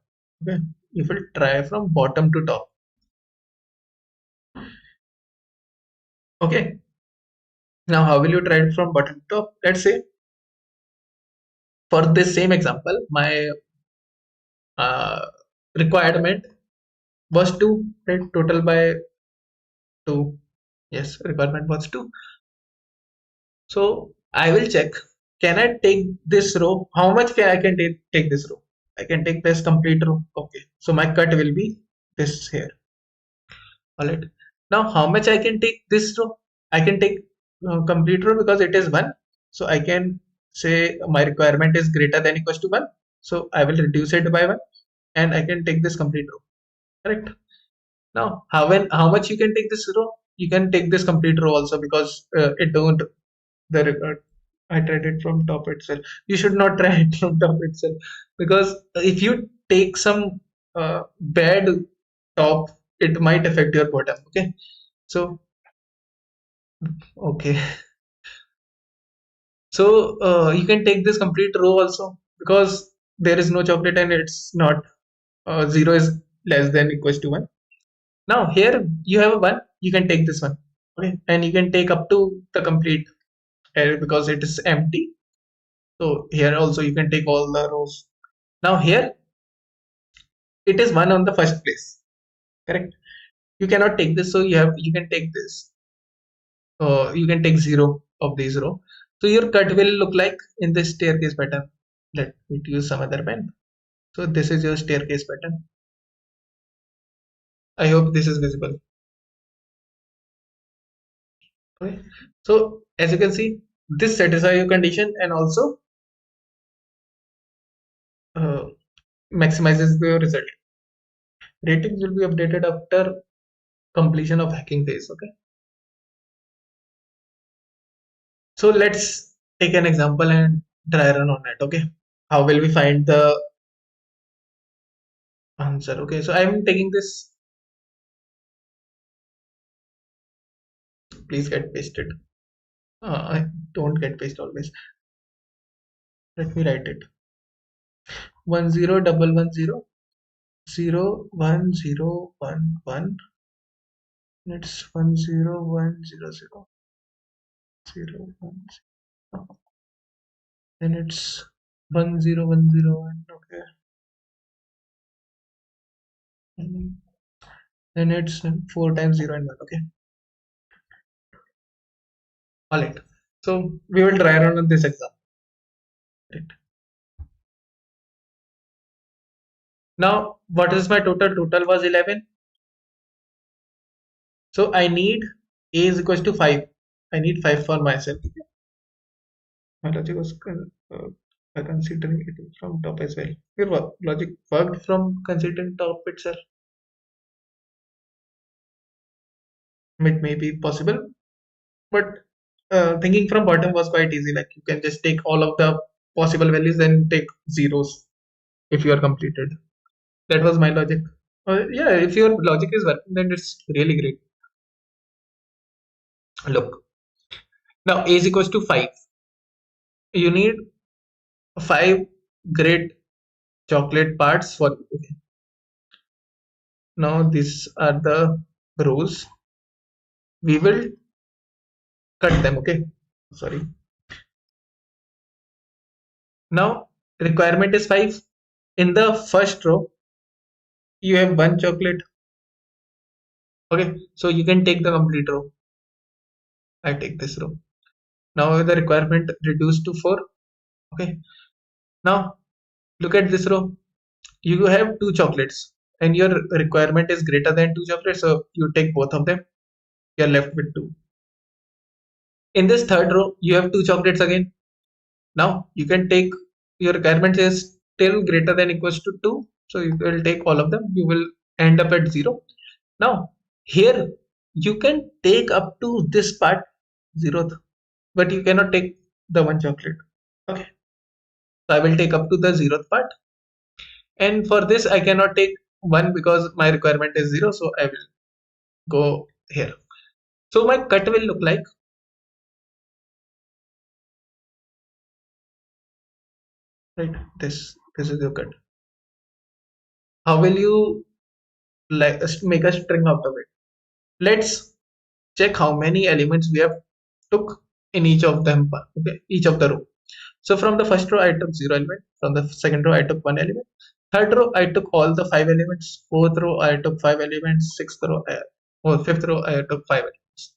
Okay, you will try from bottom to top. Okay, now how will you try it from bottom to top? Let's say for this same example, my uh, requirement was 2, right? Total by 2. Yes, requirement was 2. So I will check, can I take this row? How much can I can take this row? I can take this complete row. Okay, so my cut will be this here. All right. Now how much I can take this row? I can take complete row because it is 1. So I can say my requirement is greater than equals to 1. So I will reduce it by 1, and I can take this complete row. Correct. Now how much you can take this row? You can take this complete row also, because it don't the I tried it from top itself. You should not try it from top itself, because if you take some bad top, it might affect your bottom. Okay, so okay, so you can take this complete row also, because there is no chocolate and it's not 0 is less than equals to 1. Now here you have a 1, you can take this one. Okay, and you can take up to the complete array because it is empty. So here also you can take all the rows. Now here it is 1 on the first place, correct? You cannot take this, so you can take this. You can take 0 of these row. So your cut will look like in this staircase pattern. Let me use some other pen. So this is your staircase pattern. I hope this is visible. Okay. So as you can see, this satisfies your condition and also uh, maximizes the result. Ratings will be updated after completion of hacking phase. Okay. So let's take an example and dry run on it. Okay. How will we find the answer? Okay. So I'm taking this. Please get pasted. I don't get paste always. Let me write it. 1011000101. It's 10100001. Then it's 10101. Okay. And then it's 4 times 0 and 1. Okay. All right. So we will try run on this example. Right. Now, what is my total? Total was 11. So I need a is equals to 5. I need 5 for myself. My logic was considering it from top as well. Your logic worked from considering top itself. It may be possible, but thinking from bottom was quite easy. Like you can just take all of the possible values and take zeros if you are completed. That was my logic. Yeah, if your logic is working, then it's really great. Look, now a is equals to 5. You need 5 great chocolate parts for you. Okay. Now these are the rows. We will cut them. Okay. Sorry. Now requirement is 5. In the first row, you have 1 chocolate. Okay. So you can take the complete row. I take this row. Now the requirement reduced to 4. Okay. Now look at this row. You have 2 chocolates and your requirement is greater than 2 chocolates. So you take both of them. You're left with 2. In this third row, you have 2 chocolates again. Now you can take your requirement is still greater than equals to 2. So you will take all of them. You will end up at 0. Now here you can take up to this part 0th, but you cannot take the 1 chocolate. Okay. So I will take up to the 0th part. And for this I cannot take 1 because my requirement is 0. So I will go here. So my cut will look like right. This is your cut. How will you like make a string out of it? Let's check how many elements we have took in each of them. Okay, each of the row. So from the first row I took 0 element. From the second row I took 1 element. Third row I took all the 5 elements. Fourth row I took 5 elements. Sixth row fifth row I took 5 elements.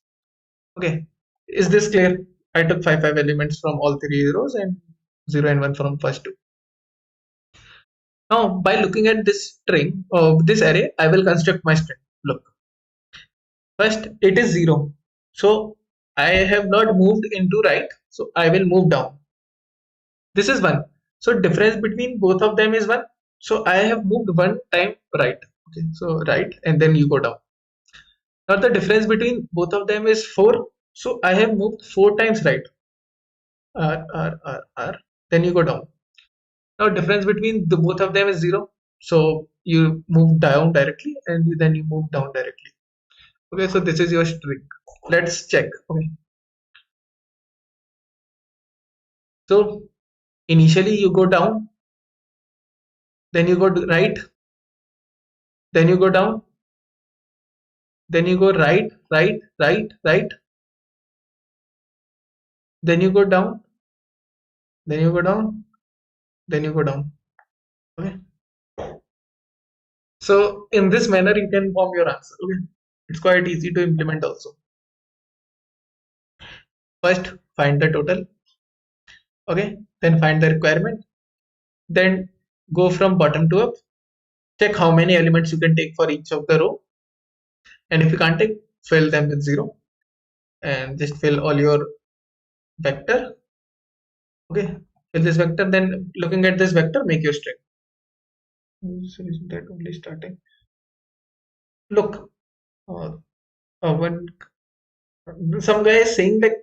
Okay, is this clear? I took 5 elements from all 3 rows and 0 and 1 from first 2. Now by looking at this string of this array, I will construct my string. Look, first it is 0. So I have not moved into right. So I will move down. This is 1. So difference between both of them is 1. So I have moved 1 time right. Okay, so right and then you go down. Now the difference between both of them is 4. So I have moved 4 times right. R. Then you go down. Now difference between the both of them is 0. So you move down directly and then you move down directly. Okay, so this is your string. Let's check. Okay. So initially you go down, then you go to right, then you go down, then you go right, right, right, right, then you go down, then you go down, then you go down. Okay. So in this manner, you can form your answer. Okay. It's quite easy to implement also. First, find the total. Okay. Then find the requirement. Then go from bottom to up. Check how many elements you can take for each of the row. And if you can't take, fill them with zero. And just fill all your vector. Okay. Fill this vector. Then looking at this vector, make your string. So isn't that only starting? Look, uh, one some guy is saying that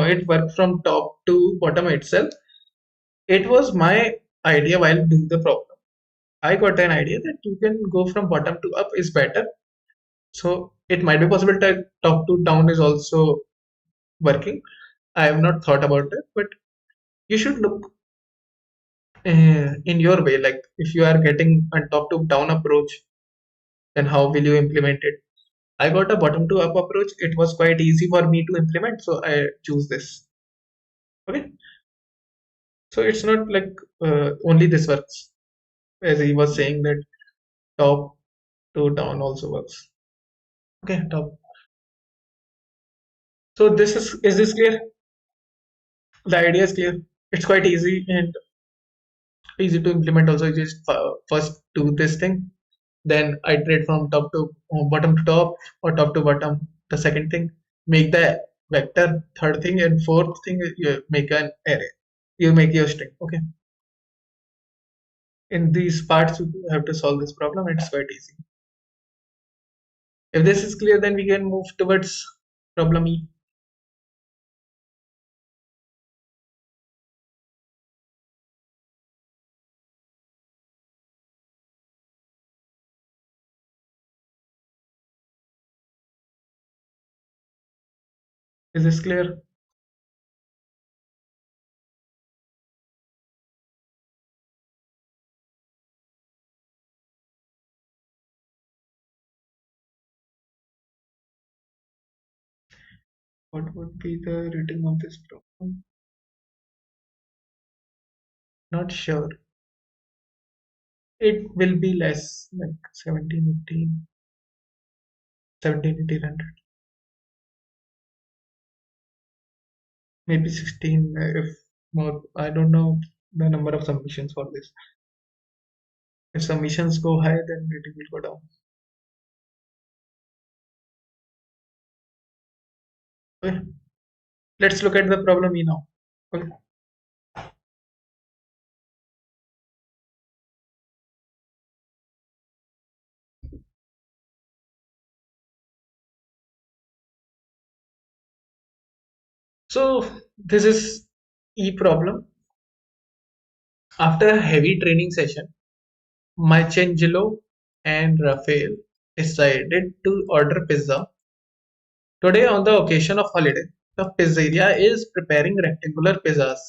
it worked from top to bottom itself. It was my idea while doing the problem. I got an idea that you can go from bottom to up is better. So it might be possible that top to down is also working. I have not thought about it, but you should look in your way. Like if you are getting a top to down approach, then how will you implement it? I got a bottom to up approach. It was quite easy for me to implement, so I choose this. Okay, so it's not like only this works, as he was saying that top to down also works. Okay, top. So this is this clear? The idea is clear. It's quite easy and easy to implement. Also, you just first do this thing, then iterate from top to bottom to top or top to bottom. The second thing, make the vector. Third thing and fourth thing, you make an array. You make your string. Okay. In these parts, you have to solve this problem. It's quite easy. If this is clear, then we can move towards problem E. Is this clear? What would be the rating of this problem? Not sure. It will be less, like 17, 18, 17, 1800. Maybe 16 if more. I don't know the number of submissions for this. If submissions go high, then rating will go down. Okay. Let's look at the problem E now. Okay. So this is E problem. After a heavy training session, Michelangelo and Raphael decided to order pizza. Today, on the occasion of holiday, the pizzeria is preparing rectangular pizzas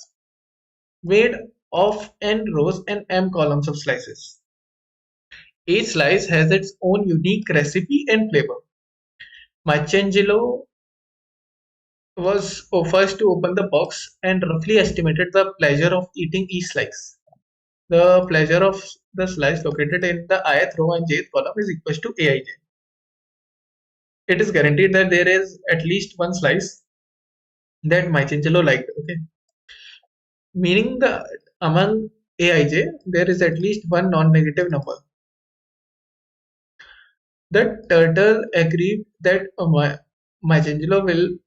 made of n rows and m columns of slices. Each slice has its own unique recipe and flavor. Michelangelo was first to open the box and roughly estimated the pleasure of eating each slice. The pleasure of the slice located in the ith row and jth column is equal to Aij. It is guaranteed that there is at least one slice that Michelangelo liked. Okay, meaning the among Aij there is at least one non-negative number. The turtle agreed that Michelangelo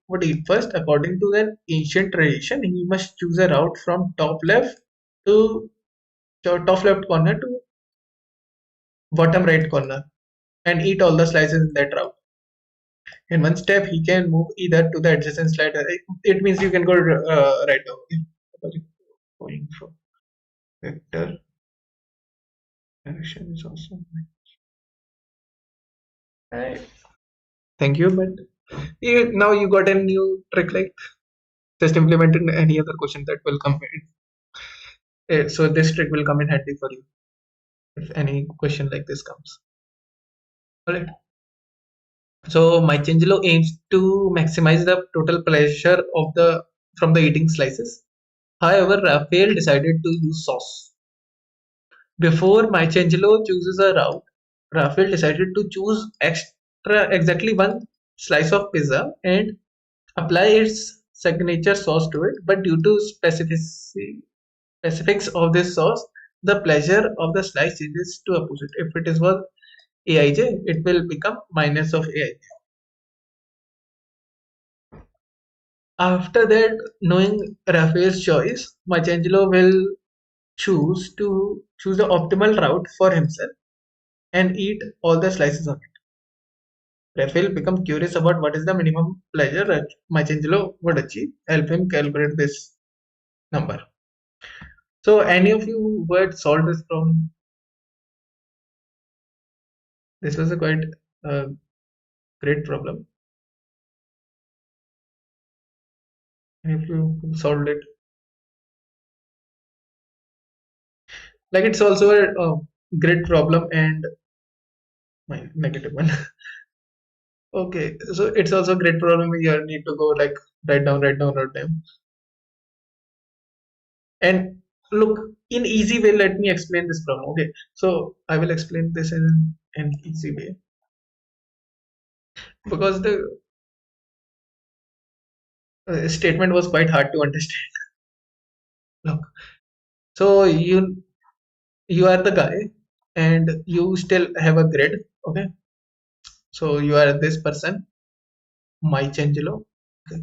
would eat first. According to an ancient tradition, he must choose a route from to top left corner to bottom right corner and eat all the slices in that route. In one step, he can move either to the adjacent slider. It means you can go right now. Okay? Going from vector direction is also right. Thank you, but now you got a new trick, like just implement in any other question that will come in. So this trick will come in handy for you if any question like this comes. All right. So Michelangelo aims to maximize the total pleasure of the from the eating slices. However, Raphael decided to use sauce. Before Michelangelo chooses a route, Raphael decided to choose exactly one slice of pizza and apply its signature sauce to it. But due to specifics of this sauce, the pleasure of the slice changes to opposite. If it is was Aij, it will become minus of Aij. After that, knowing Raphael's choice, Michelangelo will choose the optimal route for himself and eat all the slices on it. Raphael becomes curious about what is the minimum pleasure that Michelangelo would achieve. Help him calculate this number. So, any of you who had solved this problem, this was a quite uh, great problem. If you solved it, like it's also a great problem and my negative one. Okay, so it's also a great problem. You need to go like write down, write down, write down. And look, in easy way, let me explain this problem. Okay, so I will explain this in an easy way because the statement was quite hard to understand. Look, so you are the guy and you still have a grid. Okay, so you are this person, Michelangelo. Okay,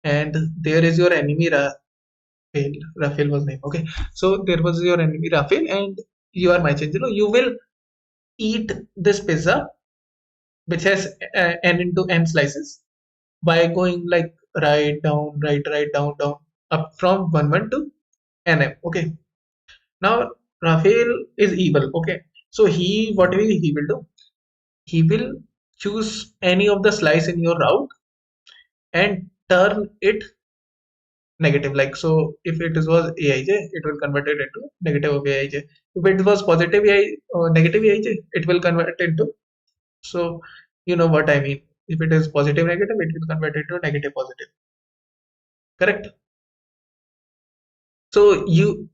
and there is your enemy Raphael. Raphael was name. Okay, so there was your enemy Raphael, and you are Michelangelo. You will eat this pizza, which has n into n slices, by going like right down, right down, down, up from 1 to nm. Okay. Now Raphael is evil. Okay. So he will do? He will choose any of the slice in your route and turn it negative. Like so, if it was aij, it will convert it into negative of aij. If it was positive ai negative aij, it will convert into. So you know what I mean. If it is positive negative, it will convert it to negative positive. Correct. So you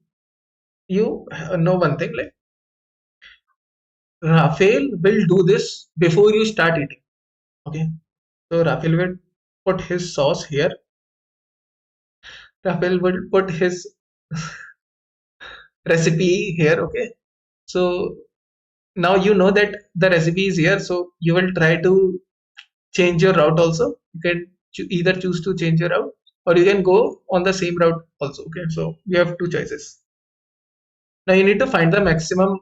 know one thing, like Raphael will do this before you start eating. Okay. So Raphael will put his sauce here. Raphael will put his recipe here. Okay. So now you know that the recipe is here. So you will try to change your route also. You can either choose to change your route or you can go on the same route also. Okay. So you have two choices. Now you need to find the maximum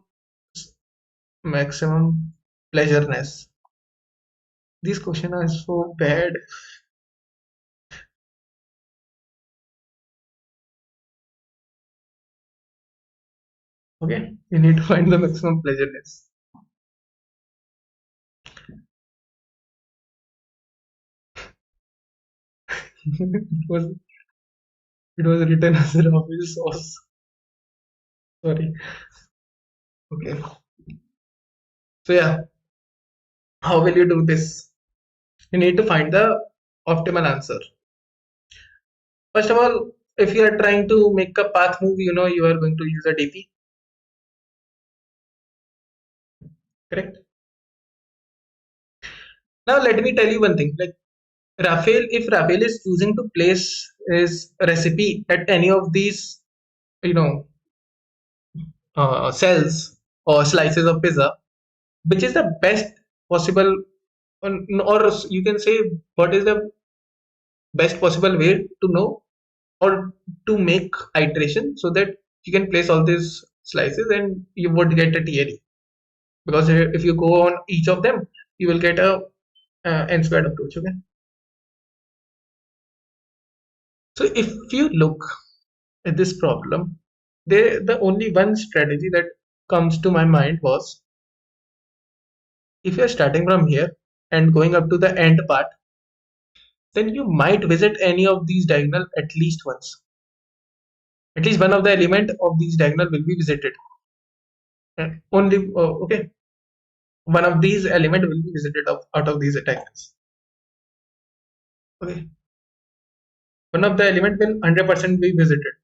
pleasureness. These questions are so bad. Okay, you need to find the maximum pleasureness. it was it was written as a raw sauce. Sorry. Okay. So yeah, how will you do this? You need to find the optimal answer. First of all, if you are trying to make a path move, you know you are going to use a DP, correct? Now let me tell you one thing. Like if Raphael is choosing to place his recipe at any of these, you know, cells or slices of pizza, which is the best possible, or you can say what is the best possible way to know or to make iteration so that you can place all these slices and you would get a TLE. Because if you go on each of them, you will get a n squared approach. Okay. So if you look at this problem, the only one strategy that comes to my mind was if you're starting from here and going up to the end part, then you might visit any of these diagonal at least once. At least one of the element of these diagonal will be visited. Only okay. one of these element will be visited out of these diagonals. Okay, one of the element will 100% be visited.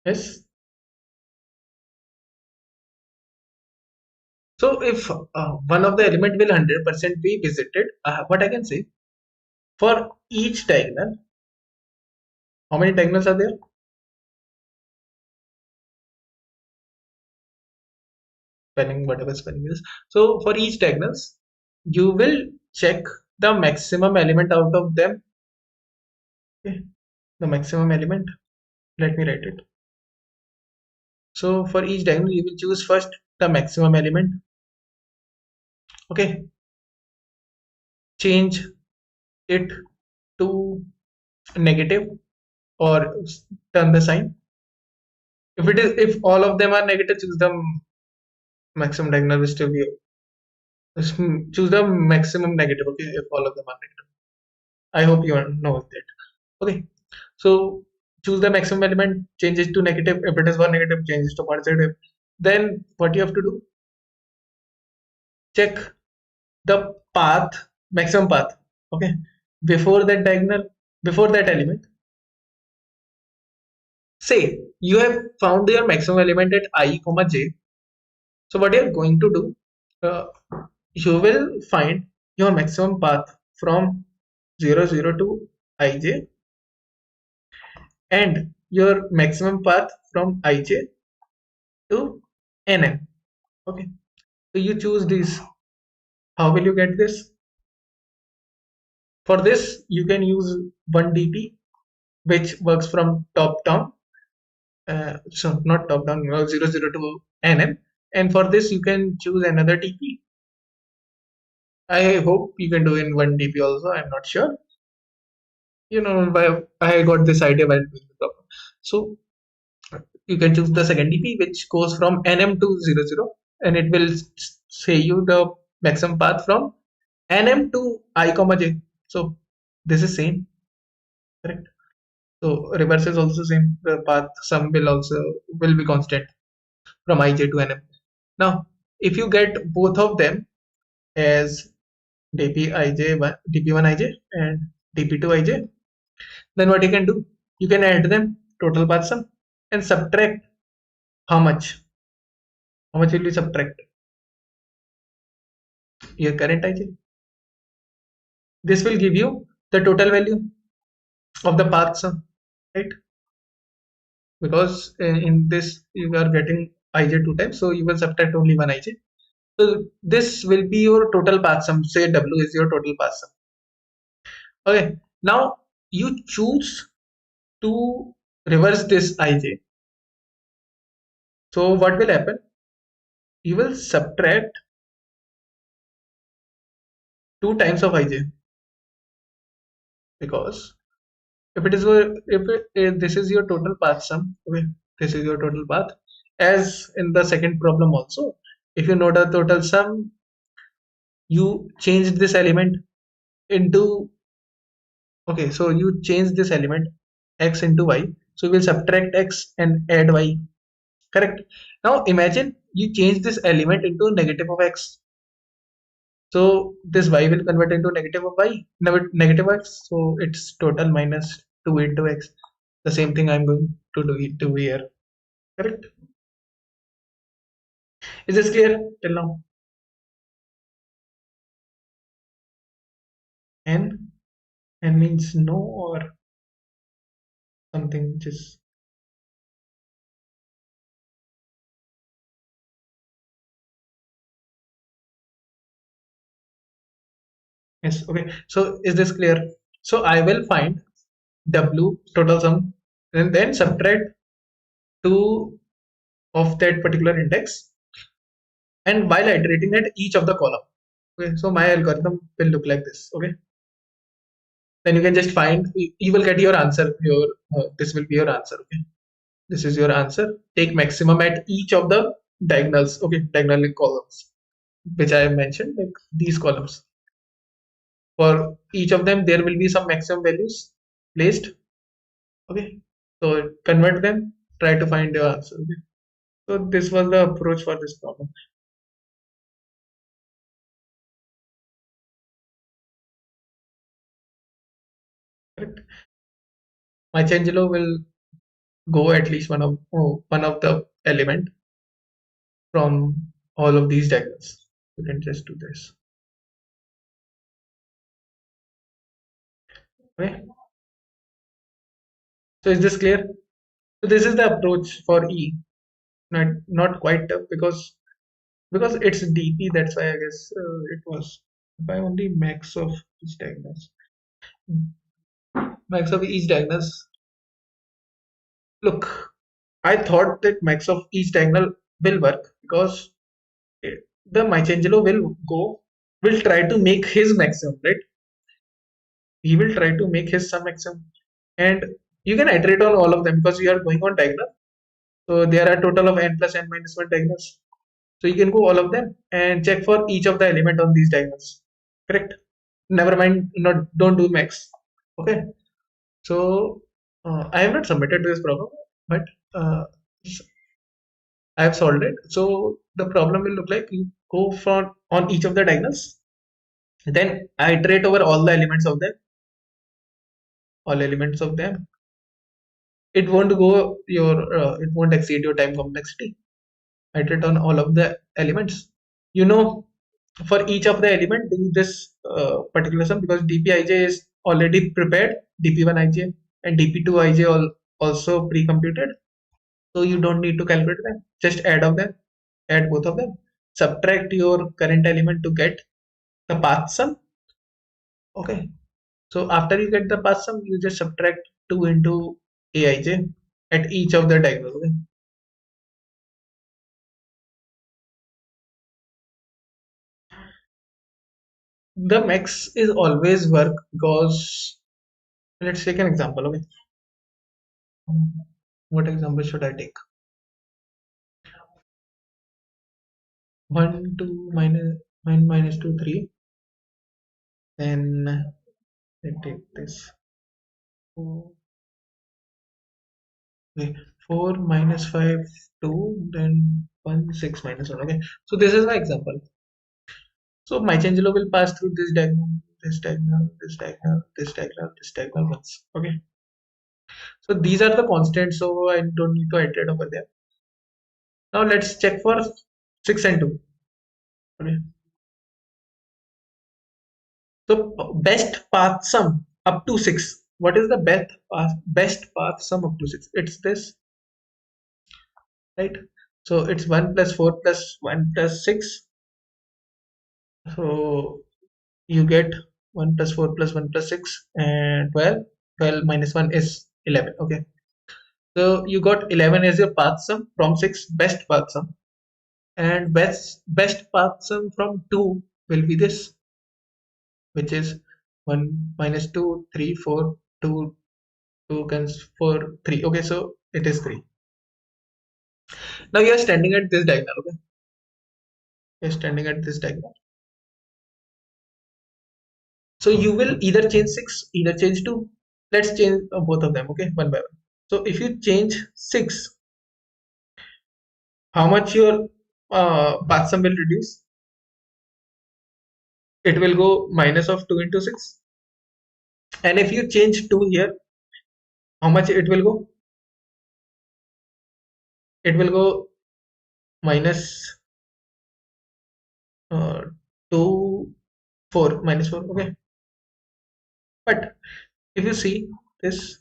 Yes. So if one of the element will 100% be visited, what I can say, for each diagonal, how many diagonals are there? Spelling, whatever spelling is. So for each diagonals, you will check the maximum element out of them. Okay. The maximum element. Let me write it. So for each diagonal, you will choose first the maximum element. Okay. Change it to negative or turn the sign. If all of them are negative, choose the maximum diagonal will still be, choose the maximum negative. Okay, if all of them are negative. I hope you know that. Okay, so choose the maximum element, change it to negative. If it is one negative, change it to positive. Then what you have to do? Check the path, maximum path. Okay, before that diagonal, before that element. Say you have found your maximum element at I, comma j. So what you are going to do? Uh, you will find your maximum path from 0 0 to ij and your maximum path from ij to nm. Okay, so you choose this. How will you get this? For this you can use 1dp, which works from top down, so not top down, 0 0 to nm, and for this you can choose another dp. I hope you can do in 1dp also, I'm not sure. You know why I got this idea while doing the problem. So you can choose the second DP, which goes from NM to 0 0, and it will say you the maximum path from NM to I comma j. So this is same, correct? So reverse is also same. The path sum will also will be constant from ij to nm. Now, if you get both of them as dp1 dp1 ij and dp2 ij, then what you can do? You can add them total path sum and subtract how much? How much will you subtract? Your current ij. This will give you the total value of the path sum, right? Because in this you are getting ij two times, so you will subtract only one ij. So this will be your total path sum. Say W is your total path sum. Okay. Now you choose to reverse this ij. So what will happen? You will subtract two times of ij, because if it is if this is your total path sum, okay, this is your total path, as in the second problem also, if you know the total sum, you change this element into, okay, so you change this element x into y, so you will subtract x and add y, correct? Now imagine you change this element into negative of x, so this y will convert into negative of y, negative x, so it's total minus 2 into x. The same thing I'm going to do it to here, correct? Is this clear till now? N n means no or something which is, yes, okay, so is this clear? So I will find w total sum and then subtract 2 of that particular index, and while iterating at each of the column. Okay, so my algorithm will look like this. Okay, then you can just find, you will get your answer. Your this will be your answer. Okay, this is your answer. Take maximum at each of the diagonals. Okay, diagonal columns which I have mentioned, like these columns. For each of them, there will be some maximum values placed. Okay, so convert them, try to find your answer. Okay? So this was the approach for this problem. Correct. My Changelo will go at least one of the element from all of these diagonals. You can just do this. Okay. So is this clear? So this is the approach for E. Not quite tough because it's DP. That's why I guess it was by only max of each diagonals. Max of each diagonals. Look, I thought that max of each diagonal will work because the Michelangelo will try to make his maximum, right? He will try to make his some maximum, and you can iterate on all of them because we are going on diagonal. So there are total of n plus n minus 1 diagonals. So you can go all of them and check for each of the element on these diagonals. Correct? Never mind, not don't do max. Okay. So I have not submitted this problem, but uh, I have solved it. So the problem will look like you go for on each of the diagonals, then iterate over all elements of them. It won't go it won't exceed your time complexity. Iterate on all of the elements. You know, for each of the element, do this particular sum because dpij is already prepared, dp1ij and dp2ij also pre-computed. So you don't need to calculate them. Just add both of them. Subtract your current element to get the path sum. Okay. So after you get the path sum, you just subtract 2 into aij at each of the diagonals. Okay? The max is always work because let's take an example. Okay. What example should I take? 1, 2, minus 2, 3. Then let's take this. 4, okay. 4 minus 5, 2. Then 1, 6 minus 1. Okay. So this is my example. So my Changelo will pass through this diagonal, this diagonal, this diagonal, this diagonal, this diagonal once. Okay. So these are the constants, so I don't need to iterate over there. Now let's check for 6 and 2. Okay. So best path sum up to 6. What is the best path sum up to 6? It's this, right? So it's 1 plus 4 plus 1 plus 6. So you get 1 plus 4 plus 1 plus 6 and 12. 12 minus 1 is 11. Okay. So you got 11 as your path sum from 6, best path sum. And best path sum from 2 will be this, which is 1 minus 2, 3, 4, 2, 2 comes 4, 3. Okay, so it is 3. Now you are standing at this diagonal. Okay, you're standing at this diagonal. So you will either change 6, either change 2. Let's change both of them. Okay, one by one. So if you change 6, how much your path sum will reduce? It will go minus of 2 into 6. And if you change 2 here, how much it will go? It will go minus 2, 4, minus 4. Okay, but if you see this,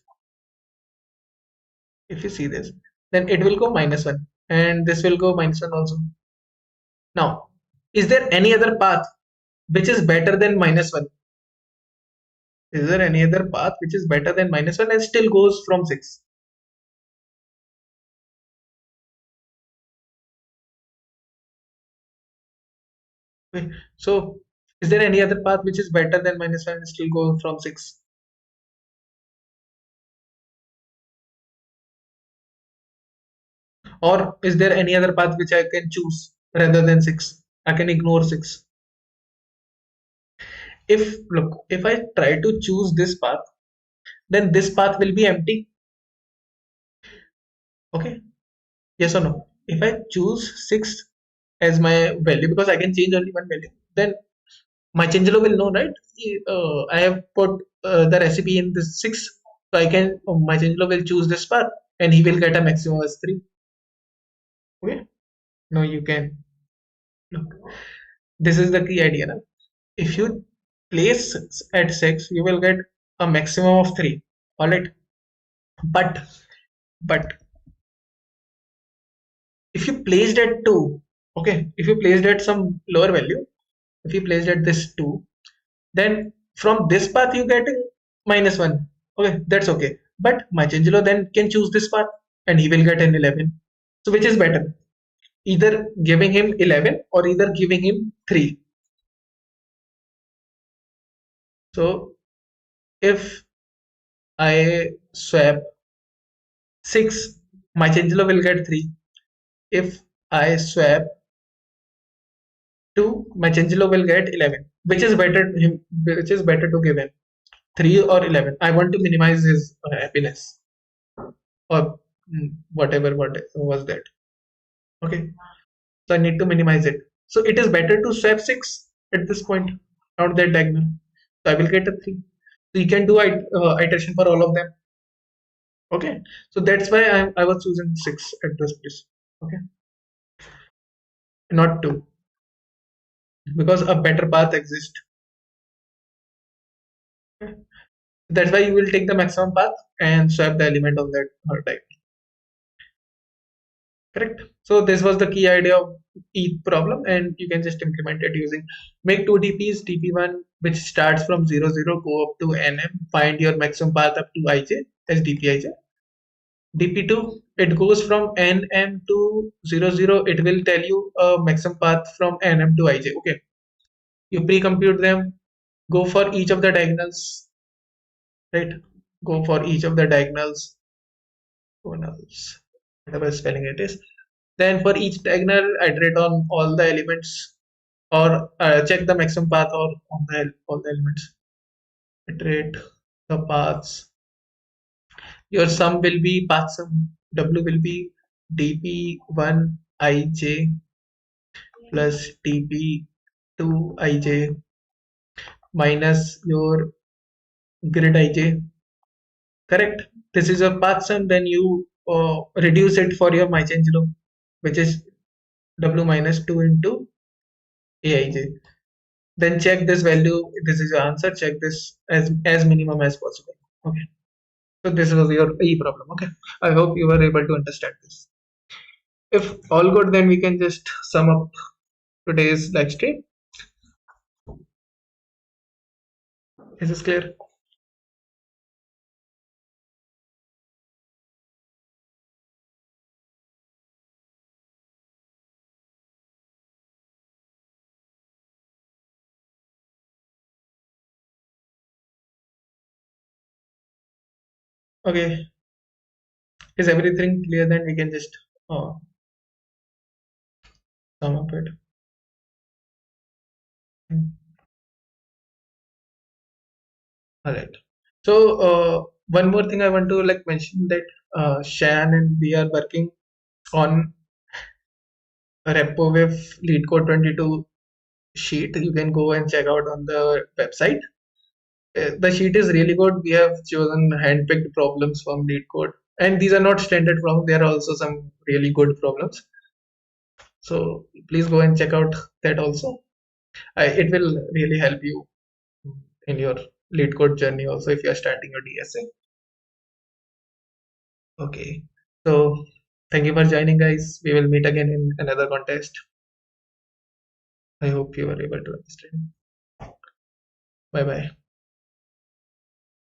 then it will go minus 1 and this will go minus 1 also. Now, is there any other path which is better than minus 1? Is there any other path which is better than minus 1 and still goes from 6? Okay. So, is there any other path which is better than minus 1 and still goes from 6? Or is there any other path which I can choose rather than 6? I can ignore 6. If look, if I try to choose this path, then this path will be empty. Okay, yes or no? If I choose 6 as my value, because I can change only one value, then my changelog will know, right? I have put the recipe in this 6, so I can my changelog will choose this path and he will get a maximum as 3. Okay, no, you can look, this is the key idea now. If you place at 6, you will get a maximum of 3. All right, but if you placed at 2, okay, if you placed at some lower value, if you placed at this 2, then from this path you get -1. Okay, that's okay, but my changelog then can choose this path and he will get an 11. So which is better, either giving him 11 or either giving him 3? So if I swap 6, my changelog will get 3. If I swap 2, my changelog will get 11. Which is better him, which is better to give him, 3 or 11? I want to minimize his happiness, or whatever what was that. Okay, so I need to minimize it. So it is better to swap 6 at this point, not that diagonal. So I will get a 3. So you can do iteration for all of them. Okay, so that's why I was choosing 6 at this place. Okay, not 2, because a better path exists. Okay? That's why you will take the maximum path and swap the element of that type. Correct. So this was the key idea of each problem, and you can just implement it using make two DPs. DP1, which starts from 0, 0, go up to NM, find your maximum path up to IJ as DPIJ. DP2, it goes from NM to 0, 0, it will tell you a maximum path from NM to IJ. Okay, you pre-compute them, go for each of the diagonals, right? Go for each of the diagonals, whatever spelling it is. Then for each diagonal, iterate on all the elements, or check the maximum path or on all the elements. Iterate the paths. Your sum will be path sum. W will be dp1 ij plus dp2 ij minus your grid ij. Correct. This is a path sum. Then you reduce it for your my change loop, which is w minus 2 into aij. Then check this value. This is your answer. Check this as minimum as possible. Okay, so this was your e problem. Okay, I hope you were able to understand this. If all good, then we can just sum up today's live stream. Is this clear? Okay, is everything clear? Then we can just uh, sum up it. All right, so one more thing I want to like mention, that Shan and we are working on a repo with lead code 22 sheet. You can go and check out on the website. The sheet is really good. We have chosen hand-picked problems from lead code, and these are not standard problems. There are also some really good problems. So please go and check out that also. It will really help you in your lead code journey also if you are starting your DSA. Okay, so thank you for joining, guys. We will meet again in another contest. I hope you were able to understand. Bye bye.